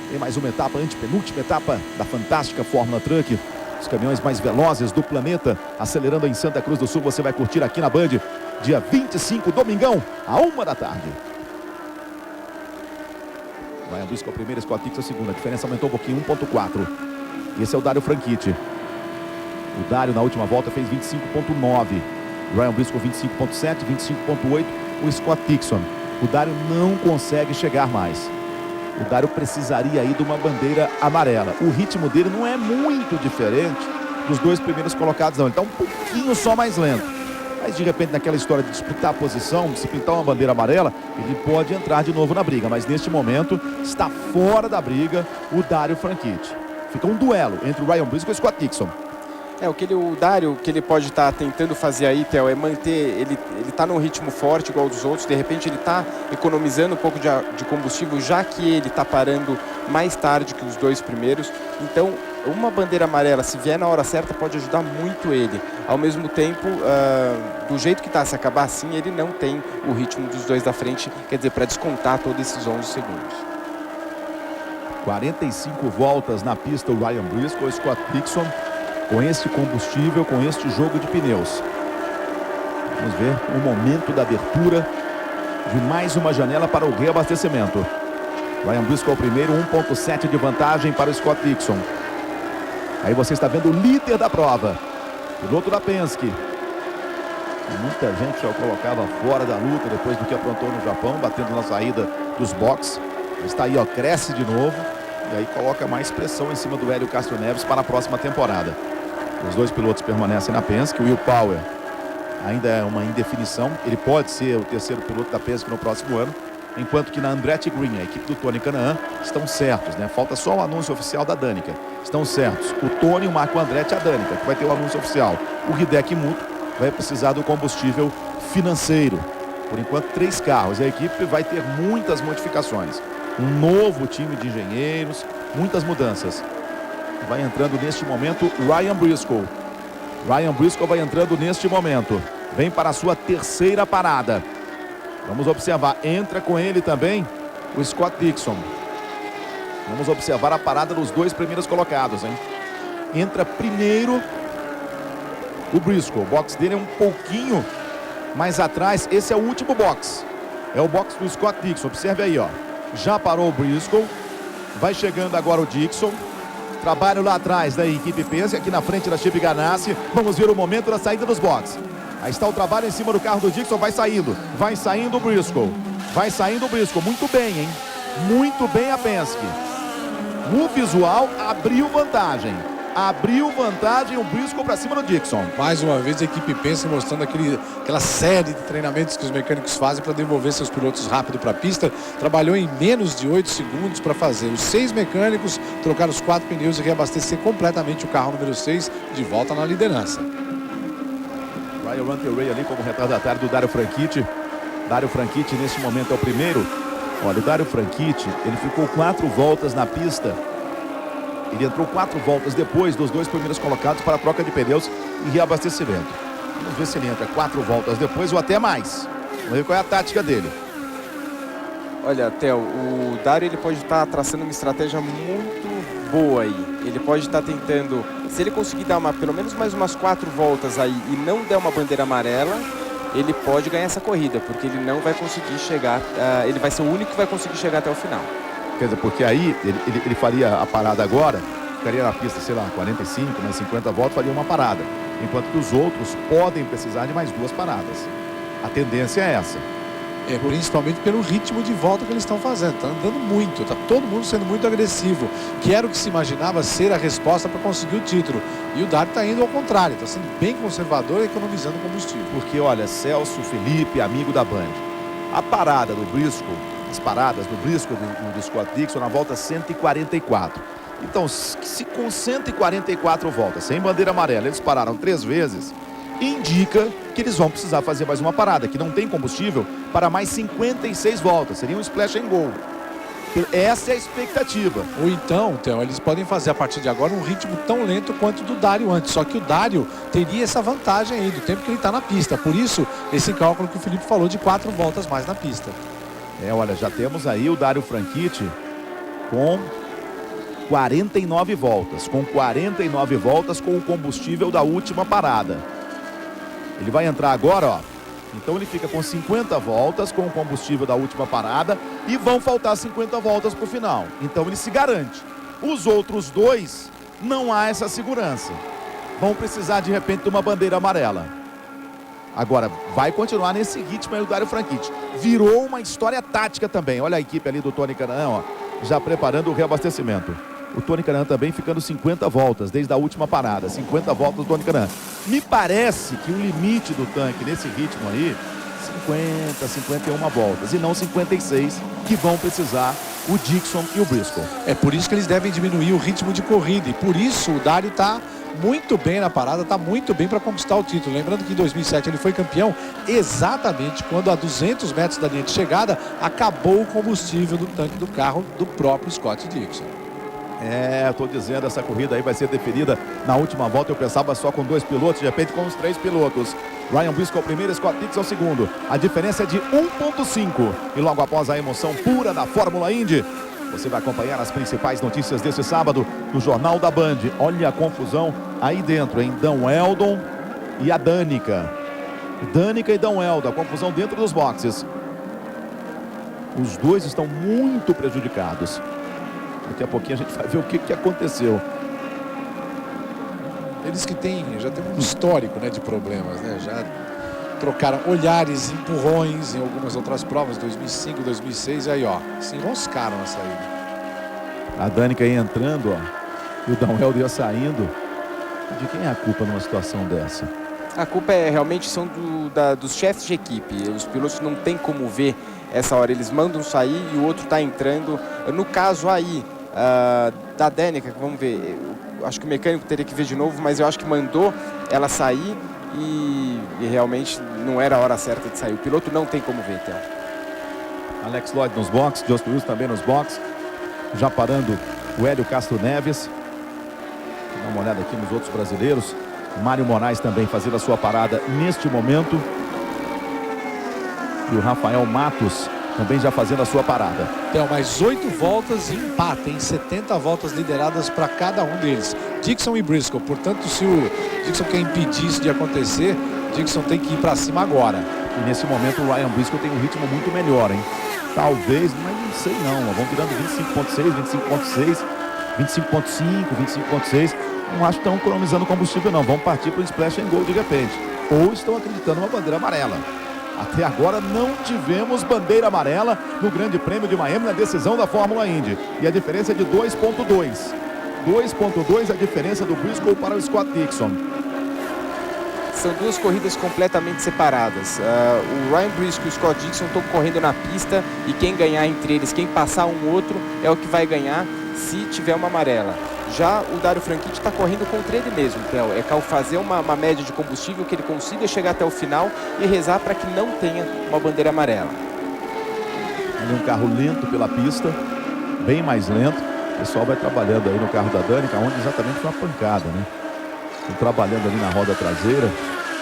tem mais uma etapa, antepenúltima etapa da fantástica Fórmula Truck. Os caminhões mais velozes do planeta, acelerando em Santa Cruz do Sul. Você vai curtir aqui na Band, dia 25, domingão, à 1 da tarde. Ryan Briscoe o primeiro, Scott Dixon o segundo. A diferença aumentou um pouquinho, 1.4. Esse é o Dário Franchitti. O Dário na última volta fez 25.9. Ryan Briscoe 25.7, 25.8. O Scott Dixon. O Dário não consegue chegar mais. O Dário precisaria aí de uma bandeira amarela. O ritmo dele não é muito diferente dos 2 primeiros colocados, não. Ele está um pouquinho só mais lento. Mas de repente, naquela história de disputar a posição, se pintar uma bandeira amarela, ele pode entrar de novo na briga. Mas neste momento, está fora da briga o Dário Franchitti. Fica um duelo entre o Ryan Briscoe e o Scott Dixon. O Dário, que ele pode estar tentando fazer aí, Theo, é manter, ele está num ritmo forte igual dos outros, de repente ele está economizando um pouco de combustível, já que ele está parando mais tarde que os 2 primeiros. Então, uma bandeira amarela, se vier na hora certa, pode ajudar muito ele. Ao mesmo tempo, do jeito que está, se acabar assim, ele não tem o ritmo dos 2 da frente, quer dizer, para descontar todos esses 11 segundos. 45 voltas na pista o Ryan Briscoe, o Scott Dixon. Com este combustível, com este jogo de pneus. Vamos ver o momento da abertura de mais uma janela para o reabastecimento. Ryan Briscoe o primeiro, 1.7 de vantagem para o Scott Dixon. Aí você está vendo o líder da prova, piloto da Penske. Muita gente já o colocava fora da luta depois do que aprontou no Japão, batendo na saída dos boxes. Está aí, ó, cresce de novo. E aí coloca mais pressão em cima do Hélio Castro Neves para a próxima temporada. Os 2 pilotos permanecem na Penske. O Will Power ainda é uma indefinição. Ele pode ser o terceiro piloto da Penske no próximo ano. Enquanto que na Andretti Green, a equipe do Tony Kanaan, estão certos, né? Falta só o anúncio oficial da Danica. Estão certos. O Tony, o Marco Andretti e a Danica, que vai ter o anúncio oficial. O Hideki Muto vai precisar do combustível financeiro. Por enquanto, 3 carros. A equipe vai ter muitas modificações. Um novo time de engenheiros, muitas mudanças. Vai entrando neste momento Ryan Briscoe. Ryan Briscoe vai entrando neste momento. Vem para a sua terceira parada. Vamos observar. Entra com ele também o Scott Dixon. Vamos observar a parada dos 2 primeiros colocados, hein? Entra primeiro o Briscoe. O box dele é um pouquinho mais atrás. Esse é o último box. É o box do Scott Dixon. Observe aí, ó. Já parou o Briscoe. Vai chegando agora o Dixon. Trabalho lá atrás da equipe Penske, aqui na frente da Chip Ganassi. Vamos ver o momento da saída dos boxes. Aí está o trabalho em cima do carro do Dixon. Vai saindo o Briscoe. Vai saindo o Briscoe. Muito bem, hein? Muito bem a Penske. No visual, abriu vantagem. abriu vantagem o Briscoe para cima do Dixon. Mais uma vez a equipe pensa mostrando aquela série de treinamentos que os mecânicos fazem para devolver seus pilotos rápido para a pista. Trabalhou em menos de 8 segundos para fazer os 6 mecânicos trocar os 4 pneus e reabastecer completamente o carro número 6 de volta na liderança. Ryan Hunter-Reay ali como retardatário do Dario Franchitti. Dario Franchitti nesse momento é o primeiro. Olha, o Dario Franchitti, ele ficou 4 voltas na pista. Ele entrou 4 voltas depois dos 2 primeiros colocados para a troca de pneus e reabastecimento. Vamos ver se ele entra 4 voltas depois ou até mais. Vamos ver qual é a tática dele. Olha, Theo, o Dario ele pode estar traçando uma estratégia muito boa aí. Ele pode estar tentando, se ele conseguir dar pelo menos mais umas 4 voltas aí e não der uma bandeira amarela, ele pode ganhar essa corrida, porque ele não vai conseguir chegar, ele vai ser o único que vai conseguir chegar até o final. Quer dizer, porque aí ele faria a parada agora, ficaria na pista, sei lá, 45, mais 50 voltas, faria uma parada. Enquanto que os outros podem precisar de mais 2 paradas. A tendência é essa. Principalmente pelo ritmo de volta que eles estão fazendo. Está andando muito, está todo mundo sendo muito agressivo, que era o que se imaginava ser a resposta para conseguir o título. E o Dario está indo ao contrário, está sendo bem conservador e economizando combustível. Porque, olha, Celso Felipe, amigo da Band, a parada do Briscoe, as paradas do Briscoe do Scott Dixon na volta 144. Então, se com 144 voltas, sem bandeira amarela, eles pararam 3 vezes, indica que eles vão precisar fazer mais uma parada, que não tem combustível para mais 56 voltas. Seria um splash and go. Essa é a expectativa. Ou então, eles podem fazer a partir de agora um ritmo tão lento quanto o do Dario antes. Só que o Dario teria essa vantagem aí do tempo que ele está na pista. Por isso, esse cálculo que o Felipe falou de 4 voltas mais na pista. Olha, já temos aí o Dario Franchitti com 49 voltas. Com 49 voltas com o combustível da última parada. Ele vai entrar agora, ó. Então ele fica com 50 voltas com o combustível da última parada e vão faltar 50 voltas para o final. Então ele se garante. Os outros 2, não há essa segurança. Vão precisar de repente de uma bandeira amarela. Agora, vai continuar nesse ritmo aí o Dario Franchitti. Virou uma história tática também. Olha a equipe ali do Tony Kanaan, ó, já preparando o reabastecimento. O Tony Kanaan também ficando 50 voltas desde a última parada. 50 voltas do Tony Kanaan. Me parece que o limite do tanque nesse ritmo aí, 50, 51 voltas. E não 56, que vão precisar o Dixon e o Briscoe. É por isso que eles devem diminuir o ritmo de corrida. E por isso o Dario está muito bem na parada, está muito bem para conquistar o título. Lembrando que em 2007 ele foi campeão exatamente quando a 200 metros da linha de chegada acabou o combustível do tanque do carro do próprio Scott Dixon. Estou dizendo, essa corrida aí vai ser definida na última volta. Eu pensava só com 2 pilotos, de repente com os 3 pilotos. Ryan Briscoe o primeiro, Scott Dixon o segundo. A diferença é de 1,5. E logo após a emoção pura da Fórmula Indy, você vai acompanhar as principais notícias desse sábado no Jornal da Band. Olha a confusão aí dentro, hein? Dan Weldon e a Danica. Danica e Dan Weldon, a confusão dentro dos boxes. Os 2 estão muito prejudicados. Daqui a pouquinho a gente vai ver o que aconteceu. Eles que já tem um histórico, né, de problemas, né? Já trocaram olhares, empurrões em algumas outras provas, 2005, 2006, e aí, ó, se enroscaram na saída. A Danica aí entrando, ó, e o Dan Weldon ia saindo. De quem é a culpa numa situação dessa? A culpa realmente são dos chefes de equipe. Os pilotos não tem como ver essa hora. Eles mandam sair e o outro está entrando. No caso aí da Danica, vamos ver. Acho que o mecânico teria que ver de novo, mas eu acho que mandou ela sair e realmente não era a hora certa de sair. O piloto não tem como ver, Theo. Alex Lloyd nos boxes, Just Wilson também nos boxes. Já parando o Hélio Castro Neves. Dá uma olhada aqui nos outros brasileiros. Mário Moraes também fazendo a sua parada neste momento. E o Rafael Matos também já fazendo a sua parada. Tem mais 8 voltas e empate, em 70 voltas lideradas para cada um deles. Dixon e Briscoe. Portanto, se o Dixon quer impedir isso de acontecer, Dixon tem que ir para cima agora. E nesse momento o Ryan Briscoe tem um ritmo muito melhor, hein? Talvez, mas não sei não. Vão virando 25,6, 25,6, 25,5, 25,6. Não acho que estão economizando combustível não. Vão partir para o splash and go de repente. Ou estão acreditando numa bandeira amarela. Até agora não tivemos bandeira amarela no Grande Prêmio de Miami na decisão da Fórmula Indy. E a diferença é de 2,2. 2.2 a diferença do Briscoe para o Scott Dixon. São duas corridas completamente separadas. O Ryan Briscoe e o Scott Dixon estão correndo na pista e quem ganhar entre eles, quem passar um outro, é o que vai ganhar se tiver uma amarela. Já o Dario Franchitti está correndo contra ele mesmo, então é fazer uma média de combustível que ele consiga chegar até o final e rezar para que não tenha uma bandeira amarela. Ali um carro lento pela pista, bem mais lento. O pessoal vai trabalhando aí no carro da Danica, onde exatamente foi uma pancada, né? Estão trabalhando ali na roda traseira,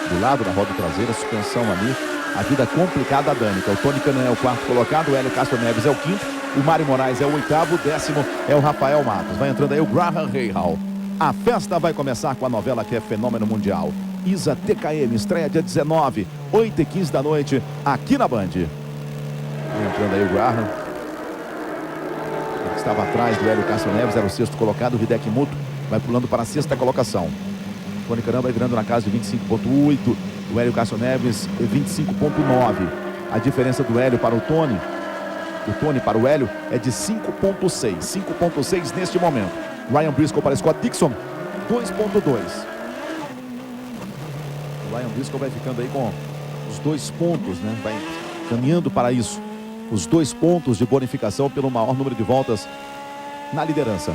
do lado da roda traseira, suspensão ali. A vida complicada da Danica. O Tony Kanaan é o quarto colocado, o Hélio Castro Neves é o quinto, o Mário Moraes é o oitavo, o décimo é o Rafael Matos. Vai entrando aí o Graham Rahal. A festa vai começar com a novela que é fenômeno mundial. ISA TKM, estreia dia 19, 8h15 da noite, aqui na Band. Vai entrando aí o Graham. Ele estava atrás do Hélio Castro Neves, era o sexto colocado, o Hideki Muto vai pulando para a sexta colocação. O Tony Kanaan vai virando na casa de 25.8, o Hélio Castro Neves 25.9. A diferença do Hélio para o Tony para o Hélio é de 5.6. 5.6 neste momento. Ryan Briscoe para Scott Dixon, 2.2. O Ryan Briscoe vai ficando aí com os 2 pontos, né? Vai caminhando para isso. Os 2 pontos de bonificação pelo maior número de voltas na liderança.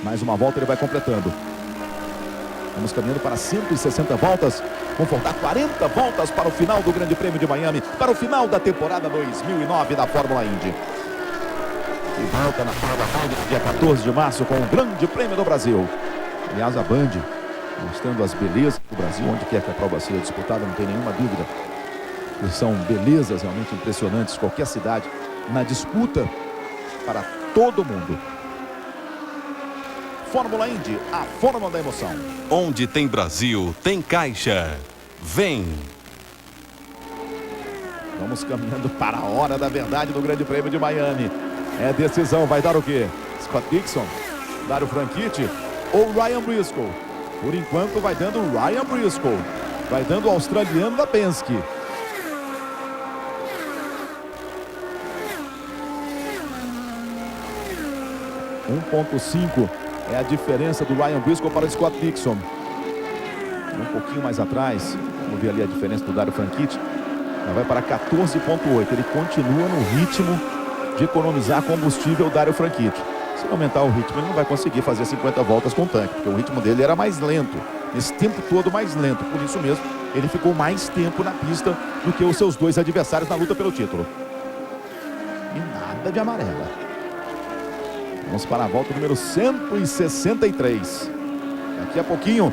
Mais uma volta ele vai completando. Vamos caminhando para 160 voltas. Vão faltar 40 voltas para o final do Grande Prêmio de Miami, para o final da temporada 2009 da Fórmula Indy. E volta na Fórmula Indy, dia 14 de março, com o Grande Prêmio do Brasil. Aliás, a Band mostrando as belezas do Brasil, onde quer que a prova seja disputada, não tem nenhuma dúvida. São belezas realmente impressionantes, qualquer cidade, na disputa para todo mundo. Fórmula Indy, a fórmula da emoção. Onde tem Brasil, tem Caixa. Vem! Vamos caminhando para a hora da verdade do Grande Prêmio de Miami. É decisão, vai dar o quê? Scott Dixon, Dario Franchitti ou Ryan Briscoe? Por enquanto vai dando o Ryan Briscoe. Vai dando o australiano da Penske. .5 é a diferença do Ryan Briscoe para o Scott Dixon. Um pouquinho mais atrás, vamos ver ali a diferença do Dario Franchitti. Já vai para 14.8. Ele continua no ritmo de economizar combustível, o Dario Franchitti. Se aumentar o ritmo, ele não vai conseguir fazer 50 voltas com o tanque, porque o ritmo dele era mais lento. Esse tempo todo mais lento. Por isso mesmo, ele ficou mais tempo na pista do que os seus 2 adversários na luta pelo título. E nada de amarela. Vamos para a volta número 163. Daqui a pouquinho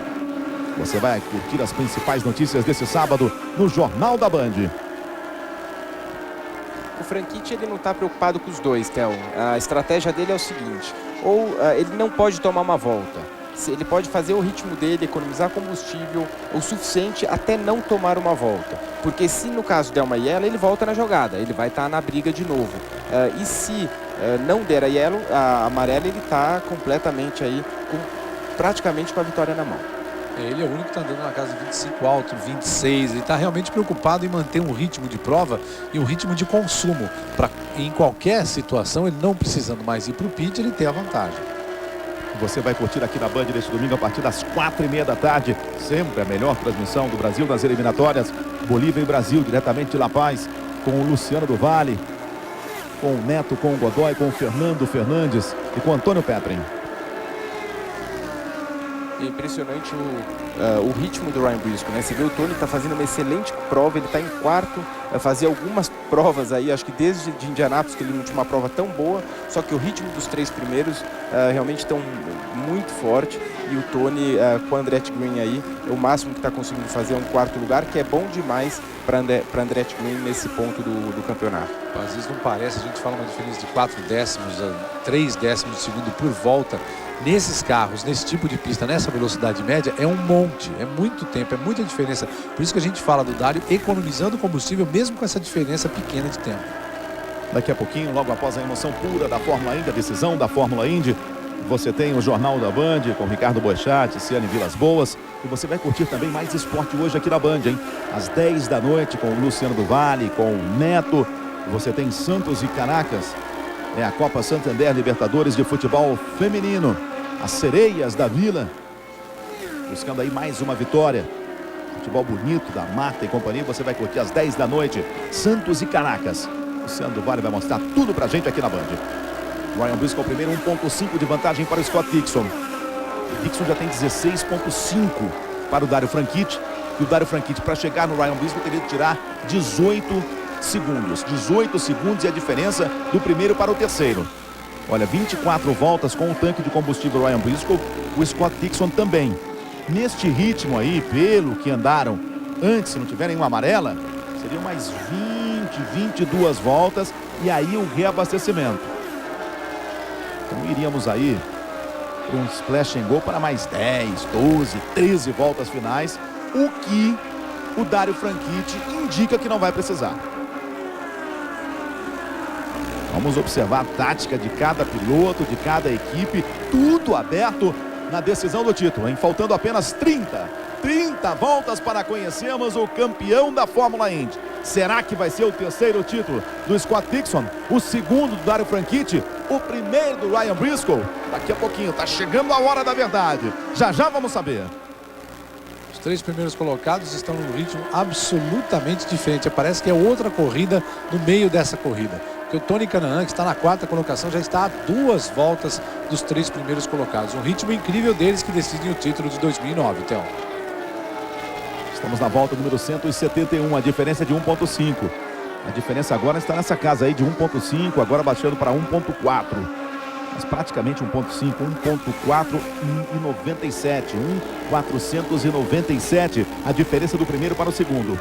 você vai curtir as principais notícias desse sábado no Jornal da Band. O Franchitti, ele não está preocupado com os 2, Theo. A estratégia dele é o seguinte: ele não pode tomar uma volta. Ele pode fazer o ritmo dele, economizar combustível o suficiente até não tomar uma volta. Porque se no caso der uma yellow, ele volta na jogada, ele vai estar na briga de novo. E se não der a yellow, a amarela, ele está completamente aí, praticamente com a vitória na mão. Ele é o único que está andando na casa de 25 alto, 26. Ele está realmente preocupado em manter um ritmo de prova e um ritmo de consumo. Para em qualquer situação, ele não precisando mais ir para o pit, ele ter a vantagem. Você vai curtir aqui na Band neste domingo a partir das 4h30 da tarde. Sempre a melhor transmissão do Brasil nas eliminatórias. Bolívia e Brasil, diretamente de La Paz, com o Luciano do Vale, com o Neto, com o Godoy, com o Fernando Fernandes e com o Antônio Petrin. É impressionante o ritmo do Ryan Briscoe, né? Você vê o Tony está fazendo uma excelente prova, ele está em quarto, fazia algumas provas aí, acho que desde de Indianápolis que ele não tinha uma prova tão boa, só que o ritmo dos 3 primeiros realmente estão muito forte, e o Tony com a Andretti Green aí, o máximo que está conseguindo fazer é um 4º lugar, que é bom demais para Andretti Green nesse ponto do campeonato. Às vezes não parece, a gente fala uma diferença de 4 décimos, 3 décimos de segundo por volta. Nesses carros, nesse tipo de pista, nessa velocidade média, é um monte, é muito tempo, é muita diferença. Por isso que a gente fala do Dario economizando combustível, mesmo com essa diferença pequena de tempo. Daqui a pouquinho, logo após a emoção pura da Fórmula Indy, a decisão da Fórmula Indy, você tem o Jornal da Band com Ricardo Boechat, Ciane Vilas Boas, e você vai curtir também mais esporte hoje aqui na Band, hein? Às 10 da noite com o Luciano do Vale, com o Neto. Você tem Santos e Caracas É a Copa Santander Libertadores de Futebol Feminino. As Sereias da Vila buscando aí mais uma vitória. Futebol bonito da Marta e companhia. Você vai curtir às 10 da noite. Santos e Caracas. O Sandro Vale vai mostrar tudo pra gente aqui na Band. Ryan Briscoe primeiro, 1.5 de vantagem para o Scott Dixon. O Dixon já tem 16.5 para o Dário Franchitti. E o Dário Franchitti, para chegar no Ryan Briscoe, teria que tirar 18 segundos. 18 segundos é a diferença do primeiro para o terceiro. Olha, 24 voltas com o tanque de combustível Ryan Briscoe. O Scott Dixon também. Neste ritmo aí, pelo que andaram antes, se não tiver nenhuma amarela, seriam mais 22 voltas e aí o reabastecimento. Então iríamos aí para um splash and go para mais 10, 12, 13 voltas finais, o que o Dário Franchitti indica que não vai precisar. Vamos observar a tática de cada piloto, de cada equipe, tudo aberto na decisão do título, hein? Faltando apenas 30 voltas para conhecermos o campeão da Fórmula Indy. Será que vai ser o terceiro título do Scott Dixon? O segundo do Dário Franchitti? O primeiro do Ryan Briscoe? Daqui a pouquinho, tá chegando a hora da verdade. Já já vamos saber. Os três primeiros colocados estão num ritmo absolutamente diferente. Parece que é outra corrida no meio dessa corrida. Porque o Tony Kanaan, que está na quarta colocação, já está a 2 voltas dos três primeiros colocados. Um ritmo incrível deles que decidem o título de 2009, Theo. Estamos na volta número 171, a diferença é de 1.5. A diferença agora está nessa casa aí de 1.5, agora baixando para 1.4. Mas praticamente 1.5, 1.4 e 97, 1.497. A diferença do primeiro para o segundo.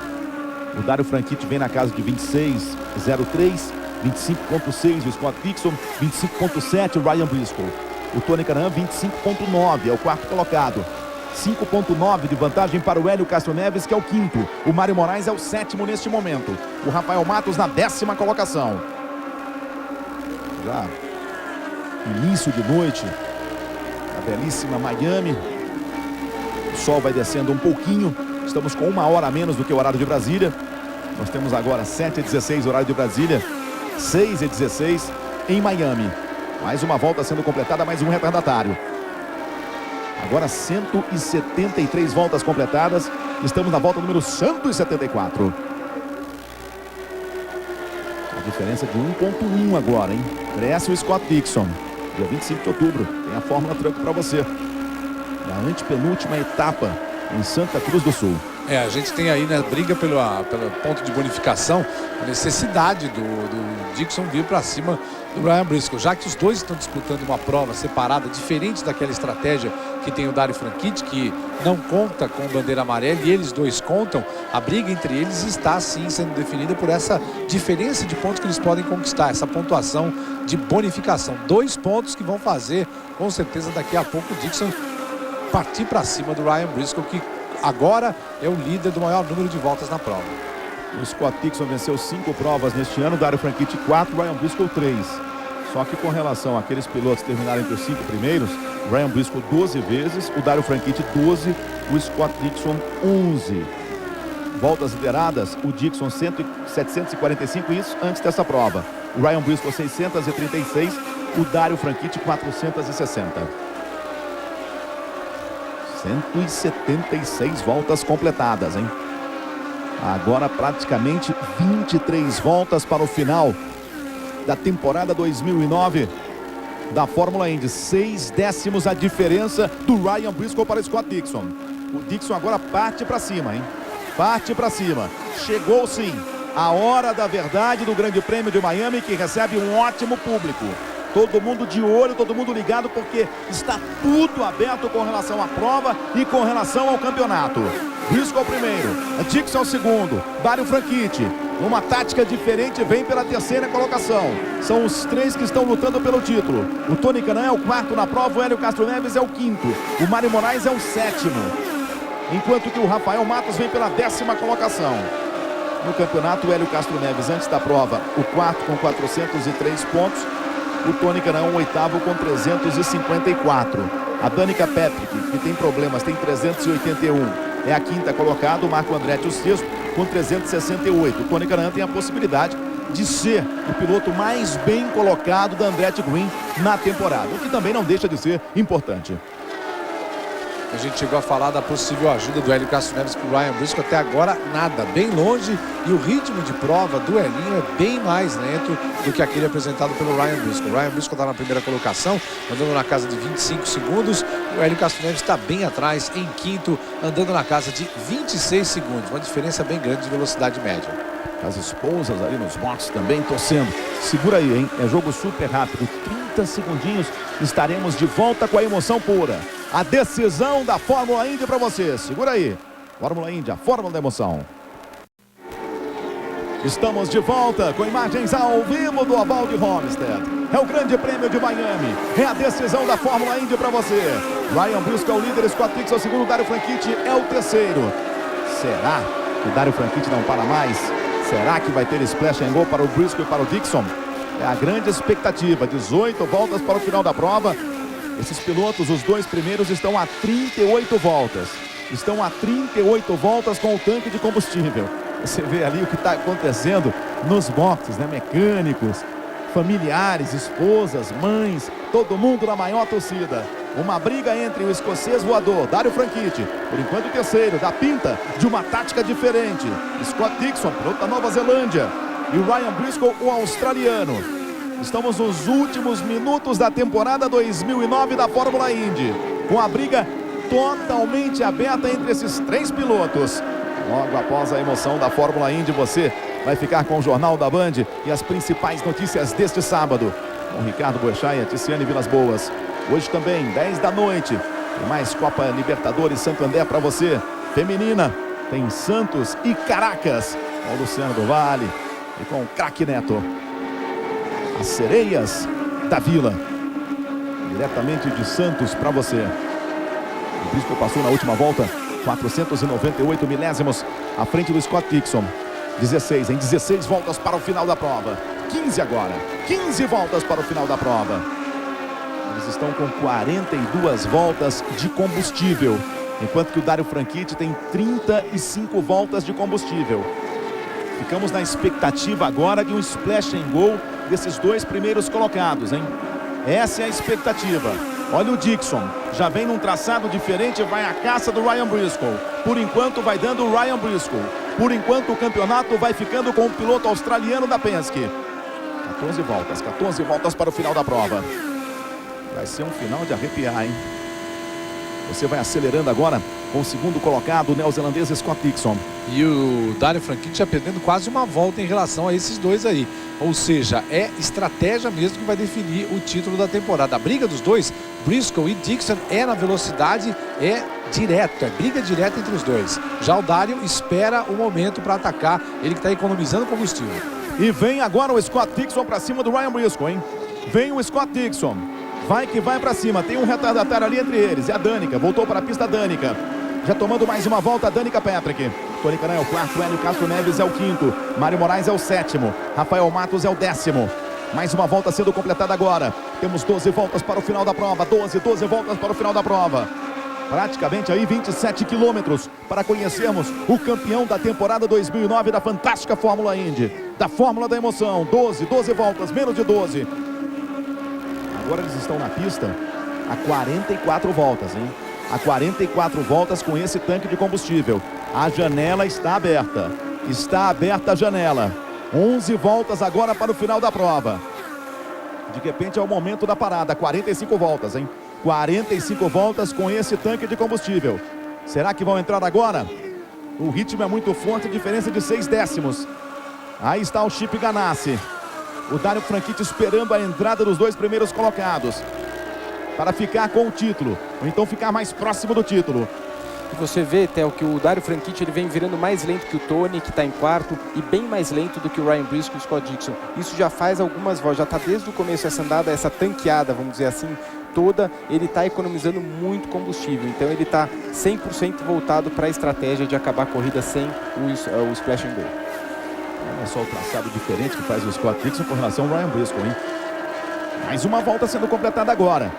O Dário Franchitti vem na casa de 26.03. 25.6 o Scott Dixon, 25.7 o Ryan Briscoe. O Tony Kanaan 25.9 é o quarto colocado. 5.9 de vantagem para o Hélio Castro Neves, que é o quinto. O Mário Moraes é o sétimo neste momento. O Rafael Matos na 10ª colocação. Já início de noite, a belíssima Miami. O sol vai descendo um pouquinho. Estamos com 1 hora a menos do que o horário de Brasília. Nós temos agora 7h16 horário de Brasília, 6h16 em Miami. Mais uma volta sendo completada, mais um retardatário. Agora 173 voltas completadas. Estamos na volta número 174. A diferença de 1.1 agora, hein? Cresce o Scott Dixon. Dia 25 de outubro. Tem a Fórmula Truck para você. Na antepenúltima etapa em Santa Cruz do Sul. A gente tem aí, né, briga pelo ponto de bonificação, a necessidade do Dixon vir para cima do Ryan Briscoe, já que os dois estão disputando uma prova separada, diferente daquela estratégia que tem o Dário Franchitti, que não conta com bandeira amarela, e eles dois contam. A briga entre eles está sim sendo definida por essa diferença de pontos que eles podem conquistar, essa pontuação de bonificação. 2 pontos que vão fazer, com certeza, daqui a pouco o Dixon partir para cima do Ryan Briscoe, que agora é o líder do maior número de voltas na prova. O Scott Dixon venceu 5 provas neste ano, Dário Franchitti 4, Ryan Briscoe 3. Só que com relação àqueles pilotos que terminaram entre os 5 primeiros, Ryan Briscoe 12 vezes, o Dário Franchitti 12, o Scott Dixon 11. Voltas lideradas, o Dixon 745, isso antes dessa prova. O Ryan Briscoe 636, o Dário Franchitti 460. 176 voltas completadas, hein? Agora praticamente 23 voltas para o final da temporada 2009 da Fórmula Indy. 6 décimos a diferença do Ryan Briscoe para o Scott Dixon. O Dixon agora parte para cima, hein? Parte para cima. Chegou sim a hora da verdade do Grande Prêmio de Miami, que recebe um ótimo público. Todo mundo de olho, todo mundo ligado, porque está tudo aberto com relação à prova e com relação ao campeonato. Briscoe primeiro, Dixon segundo, Dário Franchitti, uma tática diferente, vem pela 3ª colocação. São os 3 que estão lutando pelo título. O Tony Kanaan é o 4º na prova, o Hélio Castro Neves é o 5º, o Mário Moraes é o 7º. Enquanto que o Rafael Matos vem pela 10ª colocação. No campeonato, o Hélio Castro Neves, antes da prova, o 4º com 403 pontos. O Tony Kanaan, o 8º com 354. A Danica Patrick, que tem problemas, tem 381. É a 5ª colocada. O Marco Andretti, o 6º, com 368. O Tony Kanaan tem a possibilidade de ser o piloto mais bem colocado da Andretti Green na temporada, o que também não deixa de ser importante. A gente chegou a falar da possível ajuda do Hélio Castro Neves com o Ryan Briscoe, até agora nada, bem longe, e o ritmo de prova do Helinho é bem mais lento do que aquele apresentado pelo Ryan Briscoe. O Ryan Briscoe está na primeira colocação, andando na casa de 25 segundos, o Hélio Castro Neves está bem atrás, em quinto, andando na casa de 26 segundos, uma diferença bem grande de velocidade média. As esposas ali nos boxes também torcendo. Segura aí, hein? É jogo super rápido, 30 segundinhos, estaremos de volta com a emoção pura. A decisão da Fórmula Indy para você. Segura aí. Fórmula Indy, a fórmula da emoção. Estamos de volta com imagens ao vivo do oval de Homestead. É o Grande Prêmio de Miami. É a decisão da Fórmula Indy para você. Ryan Briscoe é o líder, Scott Dixon é o segundo, Dario Franchitti é o terceiro. Será que o Dario Franchitti não para mais? Será que vai ter splash and go para o Briscoe e para o Dixon? É a grande expectativa. 18 voltas para o final da prova. Esses pilotos, os dois primeiros, estão a 38 voltas. Estão a 38 voltas com o tanque de combustível. Você vê ali o que está acontecendo nos boxes, né? Mecânicos, familiares, esposas, mães, todo mundo na maior torcida. Uma briga entre o escocês voador, Dario Franchitti, por enquanto o terceiro, da pinta de uma tática diferente. Scott Dixon, piloto da Nova Zelândia. E o Ryan Briscoe, o australiano. Estamos nos últimos minutos da temporada 2009 da Fórmula Indy, com a briga totalmente aberta entre esses três pilotos. Logo após a emoção da Fórmula Indy, você vai ficar com o Jornal da Band e as principais notícias deste sábado, com Ricardo Boechat e a Tiziane Vilas Boas. Hoje também, 10 da noite, tem mais Copa Libertadores Santander para você. Feminina, tem Santos e Caracas, com o Luciano do Vale e com o craque Neto. As sereias da Vila, diretamente de Santos para você. O Briscoe passou na última volta 498 milésimos à frente do Scott Dixon. 16 voltas para o final da prova. 15 agora, 15 voltas para o final da prova. Eles estão com 42 voltas de combustível, enquanto que o Dario Franchitti tem 35 voltas de combustível. Ficamos na expectativa agora de um splash and go desses dois primeiros colocados, hein? Essa é a expectativa. Olha o Dixon, já vem num traçado diferente, vai à caça do Ryan Briscoe. Por enquanto vai dando o Ryan Briscoe. Por enquanto o campeonato vai ficando com o piloto australiano da Penske. 14 voltas para o final da prova. Vai ser um final de arrepiar, hein? Você vai acelerando agora com o segundo colocado, o neozelandês Scott Dixon. E o Dario Franchitti já perdendo quase uma volta em relação a esses dois aí. Ou seja, é estratégia mesmo que vai definir o título da temporada. A briga dos dois, Briscoe e Dixon, é na velocidade, é direto, é briga direta entre os dois. Já o Dario espera o momento para atacar, ele que está economizando combustível. E vem agora o Scott Dixon para cima do Ryan Briscoe, hein? Vem o Scott Dixon. Vai que vai para cima, tem um retardatário ali entre eles, é a Danica, voltou para a pista Danica. Já tomando mais uma volta a Danica Patrick. Tony Kanaan é o quarto, Hélio Castro Neves é o quinto, Mário Moraes é o sétimo, Rafael Matos é o 10º. Mais uma volta sendo completada agora. Temos 12 voltas para o final da prova, 12 voltas para o final da prova. Praticamente aí 27 quilômetros para conhecermos o campeão da temporada 2009 da fantástica Fórmula Indy, da Fórmula da Emoção. 12 voltas, menos de 12. Agora eles estão na pista a 44 voltas, hein? A 44 voltas com esse tanque de combustível. A janela está aberta. Está aberta a janela. 11 voltas agora para o final da prova. De repente é o momento da parada. 45 voltas, hein? 45 voltas com esse tanque de combustível. Será que vão entrar agora? O ritmo é muito forte, diferença de 6 décimos. Aí está o Chip Ganassi. O Dario Franchitti esperando a entrada dos dois primeiros colocados para ficar com o título, ou então ficar mais próximo do título. E você vê, Theo, que o Dario Franchitti ele vem virando mais lento que o Tony, que está em quarto, e bem mais lento do que o Ryan Briscoe e o Scott Dixon. Isso já faz algumas voltas, já está desde o começo essa andada, essa tanqueada, vamos dizer assim, toda, ele está economizando muito combustível. Então ele está 100% voltado para a estratégia de acabar a corrida sem o splash and go. Olha só o traçado diferente que faz o Scott Dixon com relação ao Ryan Briscoe, hein? Mais uma volta sendo completada agora.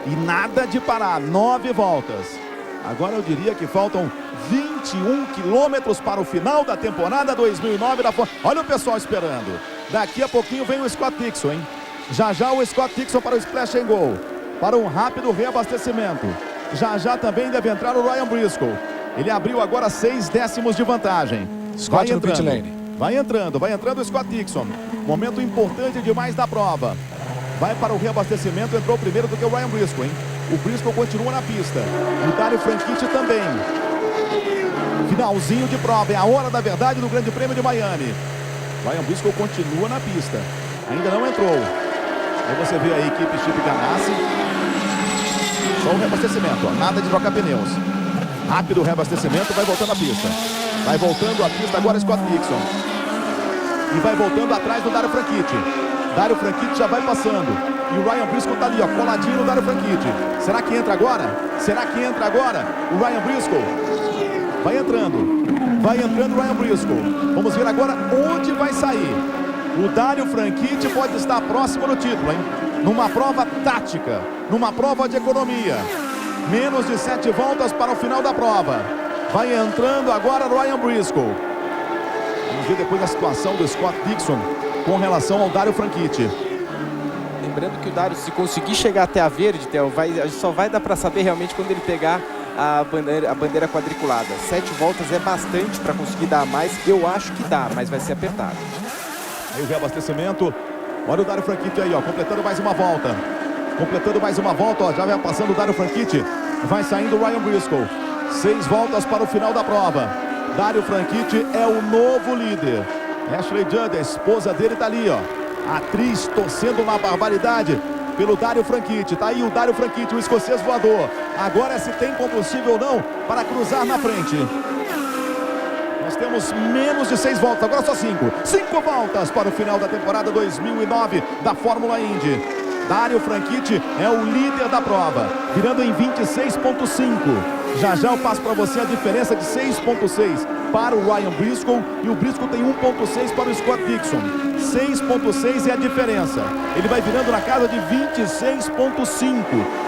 E nada de parar, 9 voltas. Agora eu diria que faltam 21 quilômetros para o final da temporada 2009 da Fórmula. Olha o pessoal esperando. Daqui a pouquinho vem o Scott Dixon, hein? Já já o Scott Dixon para o splash and go. Para um rápido reabastecimento. Já já também deve entrar o Ryan Briscoe. Ele abriu agora 6 décimos de vantagem. Scott no pit lane. Vai entrando o Scott Dixon. Momento importante demais da prova. Vai para o reabastecimento, entrou primeiro do que o Ryan Briscoe, hein? O Briscoe continua na pista. O Dario Franchitti também. Finalzinho de prova, é a hora da verdade do Grande Prêmio de Miami. Ryan Briscoe continua na pista. Ainda não entrou. Aí você vê a equipe Chip Ganassi. Só o reabastecimento, ó. Nada de trocar pneus. Rápido o reabastecimento, vai voltando à pista. Vai voltando à pista agora Scott Dixon. E vai voltando atrás do Dario Franchitti. Dario Franchitti já vai passando. E o Ryan Briscoe tá ali, ó, coladinho no Dario Franchitti. Será que entra agora? Será que entra agora o Ryan Briscoe? Vai entrando o Ryan Briscoe. Vamos ver agora onde vai sair. O Dario Franchitti pode estar próximo do título, hein? Numa prova tática, numa prova de economia. Menos de 7 voltas para o final da prova. Vai entrando agora o Ryan Briscoe. Vamos ver depois a situação do Scott Dixon com relação ao Dario Franchitti. Lembrando que o Dario, se conseguir chegar até a verde, Theo, só vai dar para saber realmente quando ele pegar a bandeira quadriculada. 7 voltas é bastante para conseguir dar a mais. Eu acho que dá, mas vai ser apertado. Aí o reabastecimento. Olha o Dario Franchitti aí, ó, completando mais uma volta. Ó, já vai passando o Dario Franchitti. Vai saindo o Ryan Briscoe. 6 voltas para o final da prova. Dario Franchitti é o novo líder. Ashley Judd, a esposa dele, tá ali, ó. Atriz torcendo uma barbaridade pelo Dario Franchitti. Tá aí o Dario Franchitti, o escocês voador. Agora se tem combustível ou não para cruzar na frente. Nós temos menos de 6 voltas, agora só 5. 5 voltas para o final da temporada 2009 da Fórmula Indy. Dario Franchitti é o líder da prova, virando em 26,5. Já já eu passo para você a diferença de 6,6 para o Ryan Briscoe. E o Briscoe tem 1,6 para o Scott Dixon. 6,6 é a diferença. Ele vai virando na casa de 26,5.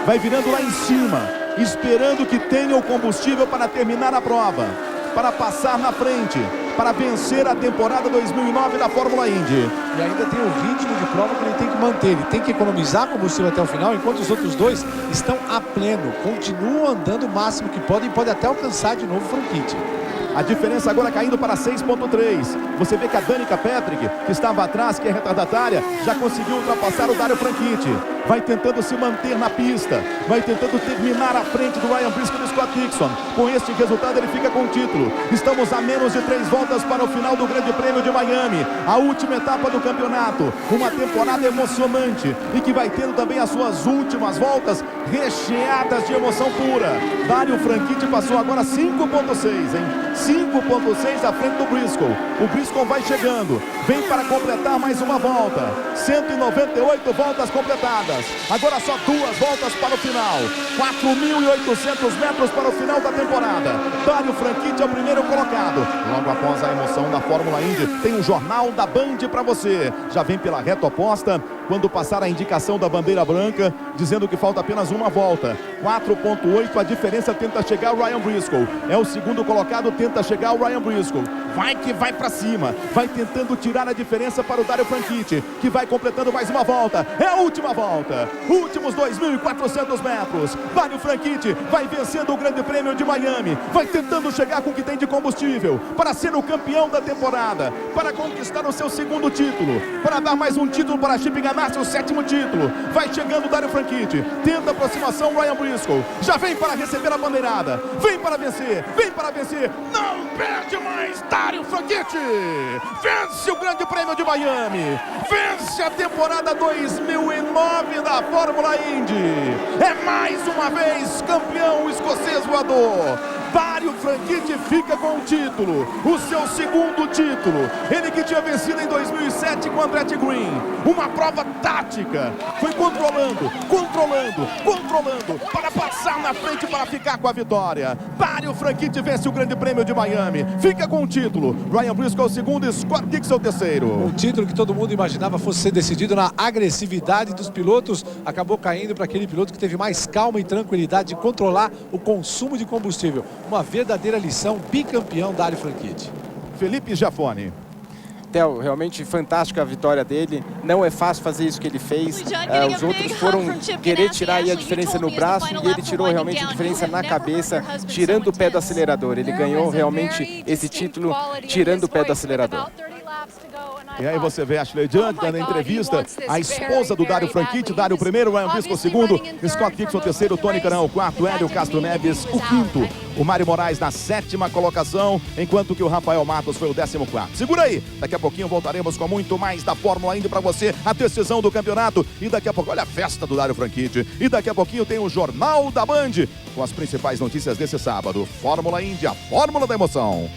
Vai virando lá em cima, esperando que tenha o combustível para terminar a prova, para passar na frente, para vencer a temporada 2009 da Fórmula Indy. E ainda tem o ritmo de prova que ele tem que manter. Ele tem que economizar combustível até o final, enquanto os outros dois estão a pleno. Continuam andando o máximo que podem e pode até alcançar de novo o Franchitti. A diferença agora caindo para 6,3. Você vê que a Danica Patrick, que estava atrás, que é retardatária, já conseguiu ultrapassar o Dario Franchitti. Vai tentando se manter na pista. Vai tentando terminar à frente do Ryan Briscoe e do Scott Dixon. Com este resultado ele fica com o título. Estamos a menos de 3 voltas para o final do Grande Prêmio de Miami. A última etapa do campeonato. Uma temporada emocionante e que vai tendo também as suas últimas voltas recheadas de emoção pura. Dario Franchitti passou agora 5,6, hein? 5,6 à frente do Briscoe. O Briscoe vai chegando. Vem para completar mais uma volta. 198 voltas completadas. Agora só 2 voltas para o final. 4.800 metros para o final da temporada. Dario Franchitti é o primeiro colocado. Logo após a emoção da Fórmula Indy, tem um jornal da Band para você. Já vem pela reta oposta. Quando passar a indicação da bandeira branca, dizendo que falta apenas uma volta. 4,8 a diferença, tenta chegar o Ryan Briscoe. É o segundo colocado, tenta chegar o Ryan Briscoe. Vai que vai para cima. Vai tentando tirar a diferença para o Dario Franchitti, que vai completando mais uma volta. É a última volta. Últimos 2.400 metros. Dario Franchitti vai vencendo o Grande Prêmio de Miami. Vai tentando chegar com o que tem de combustível para ser o campeão da temporada, para conquistar o seu segundo título, para dar mais um título para a Chip Ganassi, o 7º título. Vai chegando o Dario Franchitti. Tenta a aproximação Ryan Briscoe. Já vem para receber a bandeirada. Vem para vencer. Vem para vencer. Não perde mais Dario Franchitti. Vence o Grande Prêmio de Miami. Vence a temporada 2009 da Fórmula Indy. É mais uma vez campeão escocês voador. Dario Franchitti fica com o título, o seu segundo título. Ele que tinha vencido em 2007 com Andretti Green. Uma prova tática. Foi controlando para passar na frente para ficar com a vitória. Dario Franchitti vence o Grande Prêmio de Miami. Fica com o título. Ryan Briscoe é o segundo e Scott Dixon é o terceiro. O título que todo mundo imaginava fosse ser decidido na agressividade dos pilotos, acabou caindo para aquele piloto que teve mais calma e tranquilidade de controlar o consumo de combustível. Uma verdadeira lição, bicampeão Dario Franchitti. Felipe Giafone. Theo, realmente fantástica a vitória dele. Não é fácil fazer isso que ele fez. Os outros foram querer tirar aí a diferença no braço e ele tirou realmente a diferença na cabeça, tirando o pé do acelerador. Ele ganhou realmente esse título tirando o pé do acelerador. E aí você vê Ashley Judd dando entrevista, a esposa do Dario Franchitti, Dario o primeiro, Ryan Briscoe o segundo, Scott Dixon o terceiro, Tony Kanaan o quarto, Hélio Castro Neves o quinto, o Mário Moraes na 7ª colocação, enquanto que o Rafael Matos foi o 14º. Segura aí, daqui a pouquinho voltaremos com muito mais da Fórmula Indy para você, a decisão do campeonato, e daqui a pouco, olha a festa do Dario Franchitti, e daqui a pouquinho tem o Jornal da Band, com as principais notícias desse sábado. Fórmula Indy, a fórmula da emoção.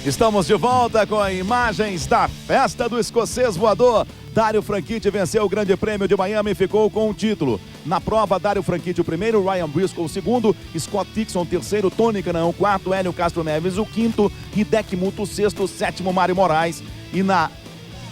Estamos de volta com imagens da festa do escocês voador. Dario Franchitti venceu o Grande Prêmio de Miami e ficou com o título. Na prova, Dario Franchitti o primeiro, Ryan Briscoe o segundo, Scott Dixon o terceiro, Tony Kanaan o quarto, Hélio Castro Neves o quinto, Hideki Muto o sexto, o sétimo, Mário Moraes. E na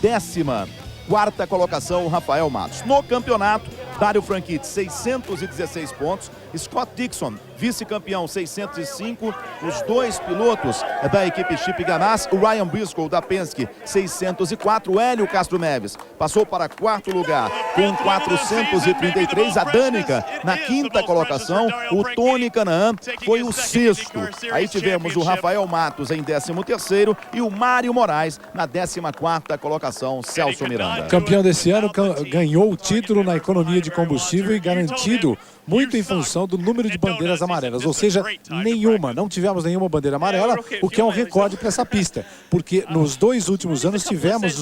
14ª colocação, o Rafael Matos. No campeonato, Dario Franchitti 616 pontos, Scott Dixon vice-campeão 605, os dois pilotos da equipe Chip Ganassi, o Ryan Briscoe da Penske 604, o Hélio Castro Neves passou para 4º lugar com 433, a Danica na 5ª colocação, o Tony Kanaan foi o 6º. Aí tivemos o Rafael Matos em 13º e o Mário Moraes na 14ª colocação, Celso Miranda. Campeão desse ano, ganhou o título na economia de combustível e garantido muito em função do número de bandeiras amarelas, ou seja, nenhuma, não tivemos nenhuma bandeira amarela, o que é um recorde para essa pista, porque nos 2 últimos anos tivemos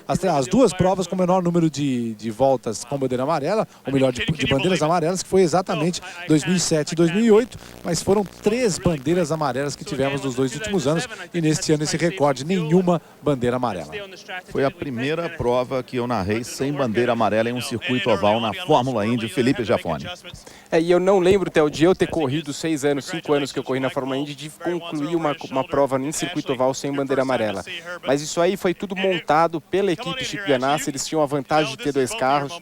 as 2 provas com o menor número de voltas com bandeira amarela, ou melhor, de bandeiras amarelas, que foi exatamente 2007 e 2008, mas foram 3 bandeiras amarelas que tivemos nos 2 últimos anos, e neste ano esse recorde, nenhuma bandeira amarela. Foi a primeira prova que eu narrei sem bandeira amarela em um circuito oval na Fórmula Indy, Felipe Giafone. E eu não lembro, Theo, de eu ter corrido 6 anos, 5 anos que eu corri na Fórmula Indy, de concluir uma prova em circuito oval sem bandeira amarela. Mas isso aí foi tudo montado pela equipe Chip Ganassi, eles tinham a vantagem de ter 2 carros.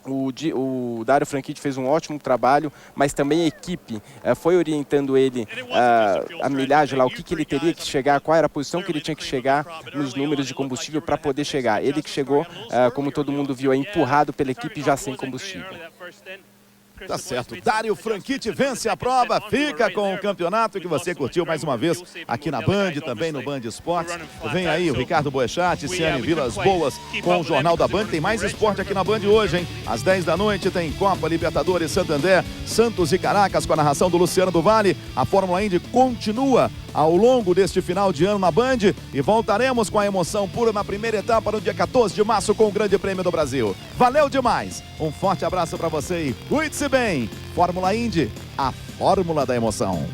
O Dario Franchitti fez um ótimo trabalho, mas também a equipe foi orientando ele a milhagem lá, o que ele teria que chegar, qual era a posição que ele tinha que chegar nos números de combustível para poder chegar. Ele que chegou, como todo mundo viu, empurrado pela equipe já sem combustível. Tá certo, Dario Franchitti vence a prova, fica com o campeonato que você curtiu mais uma vez aqui na Band, também no Band Esportes. Vem aí o Ricardo Boechat, Ciane Vilas Boas com o Jornal da Band. Tem mais esporte aqui na Band hoje, hein? Às 10 da noite tem Copa Libertadores Santander, Santos e Caracas com a narração do Luciano do Vale. A Fórmula Indy continua ao longo deste final de ano na Band e voltaremos com a emoção pura na primeira etapa no dia 14 de março com o Grande Prêmio do Brasil. Valeu demais, um forte abraço para você e cuide-se bem. Fórmula Indy, a fórmula da emoção.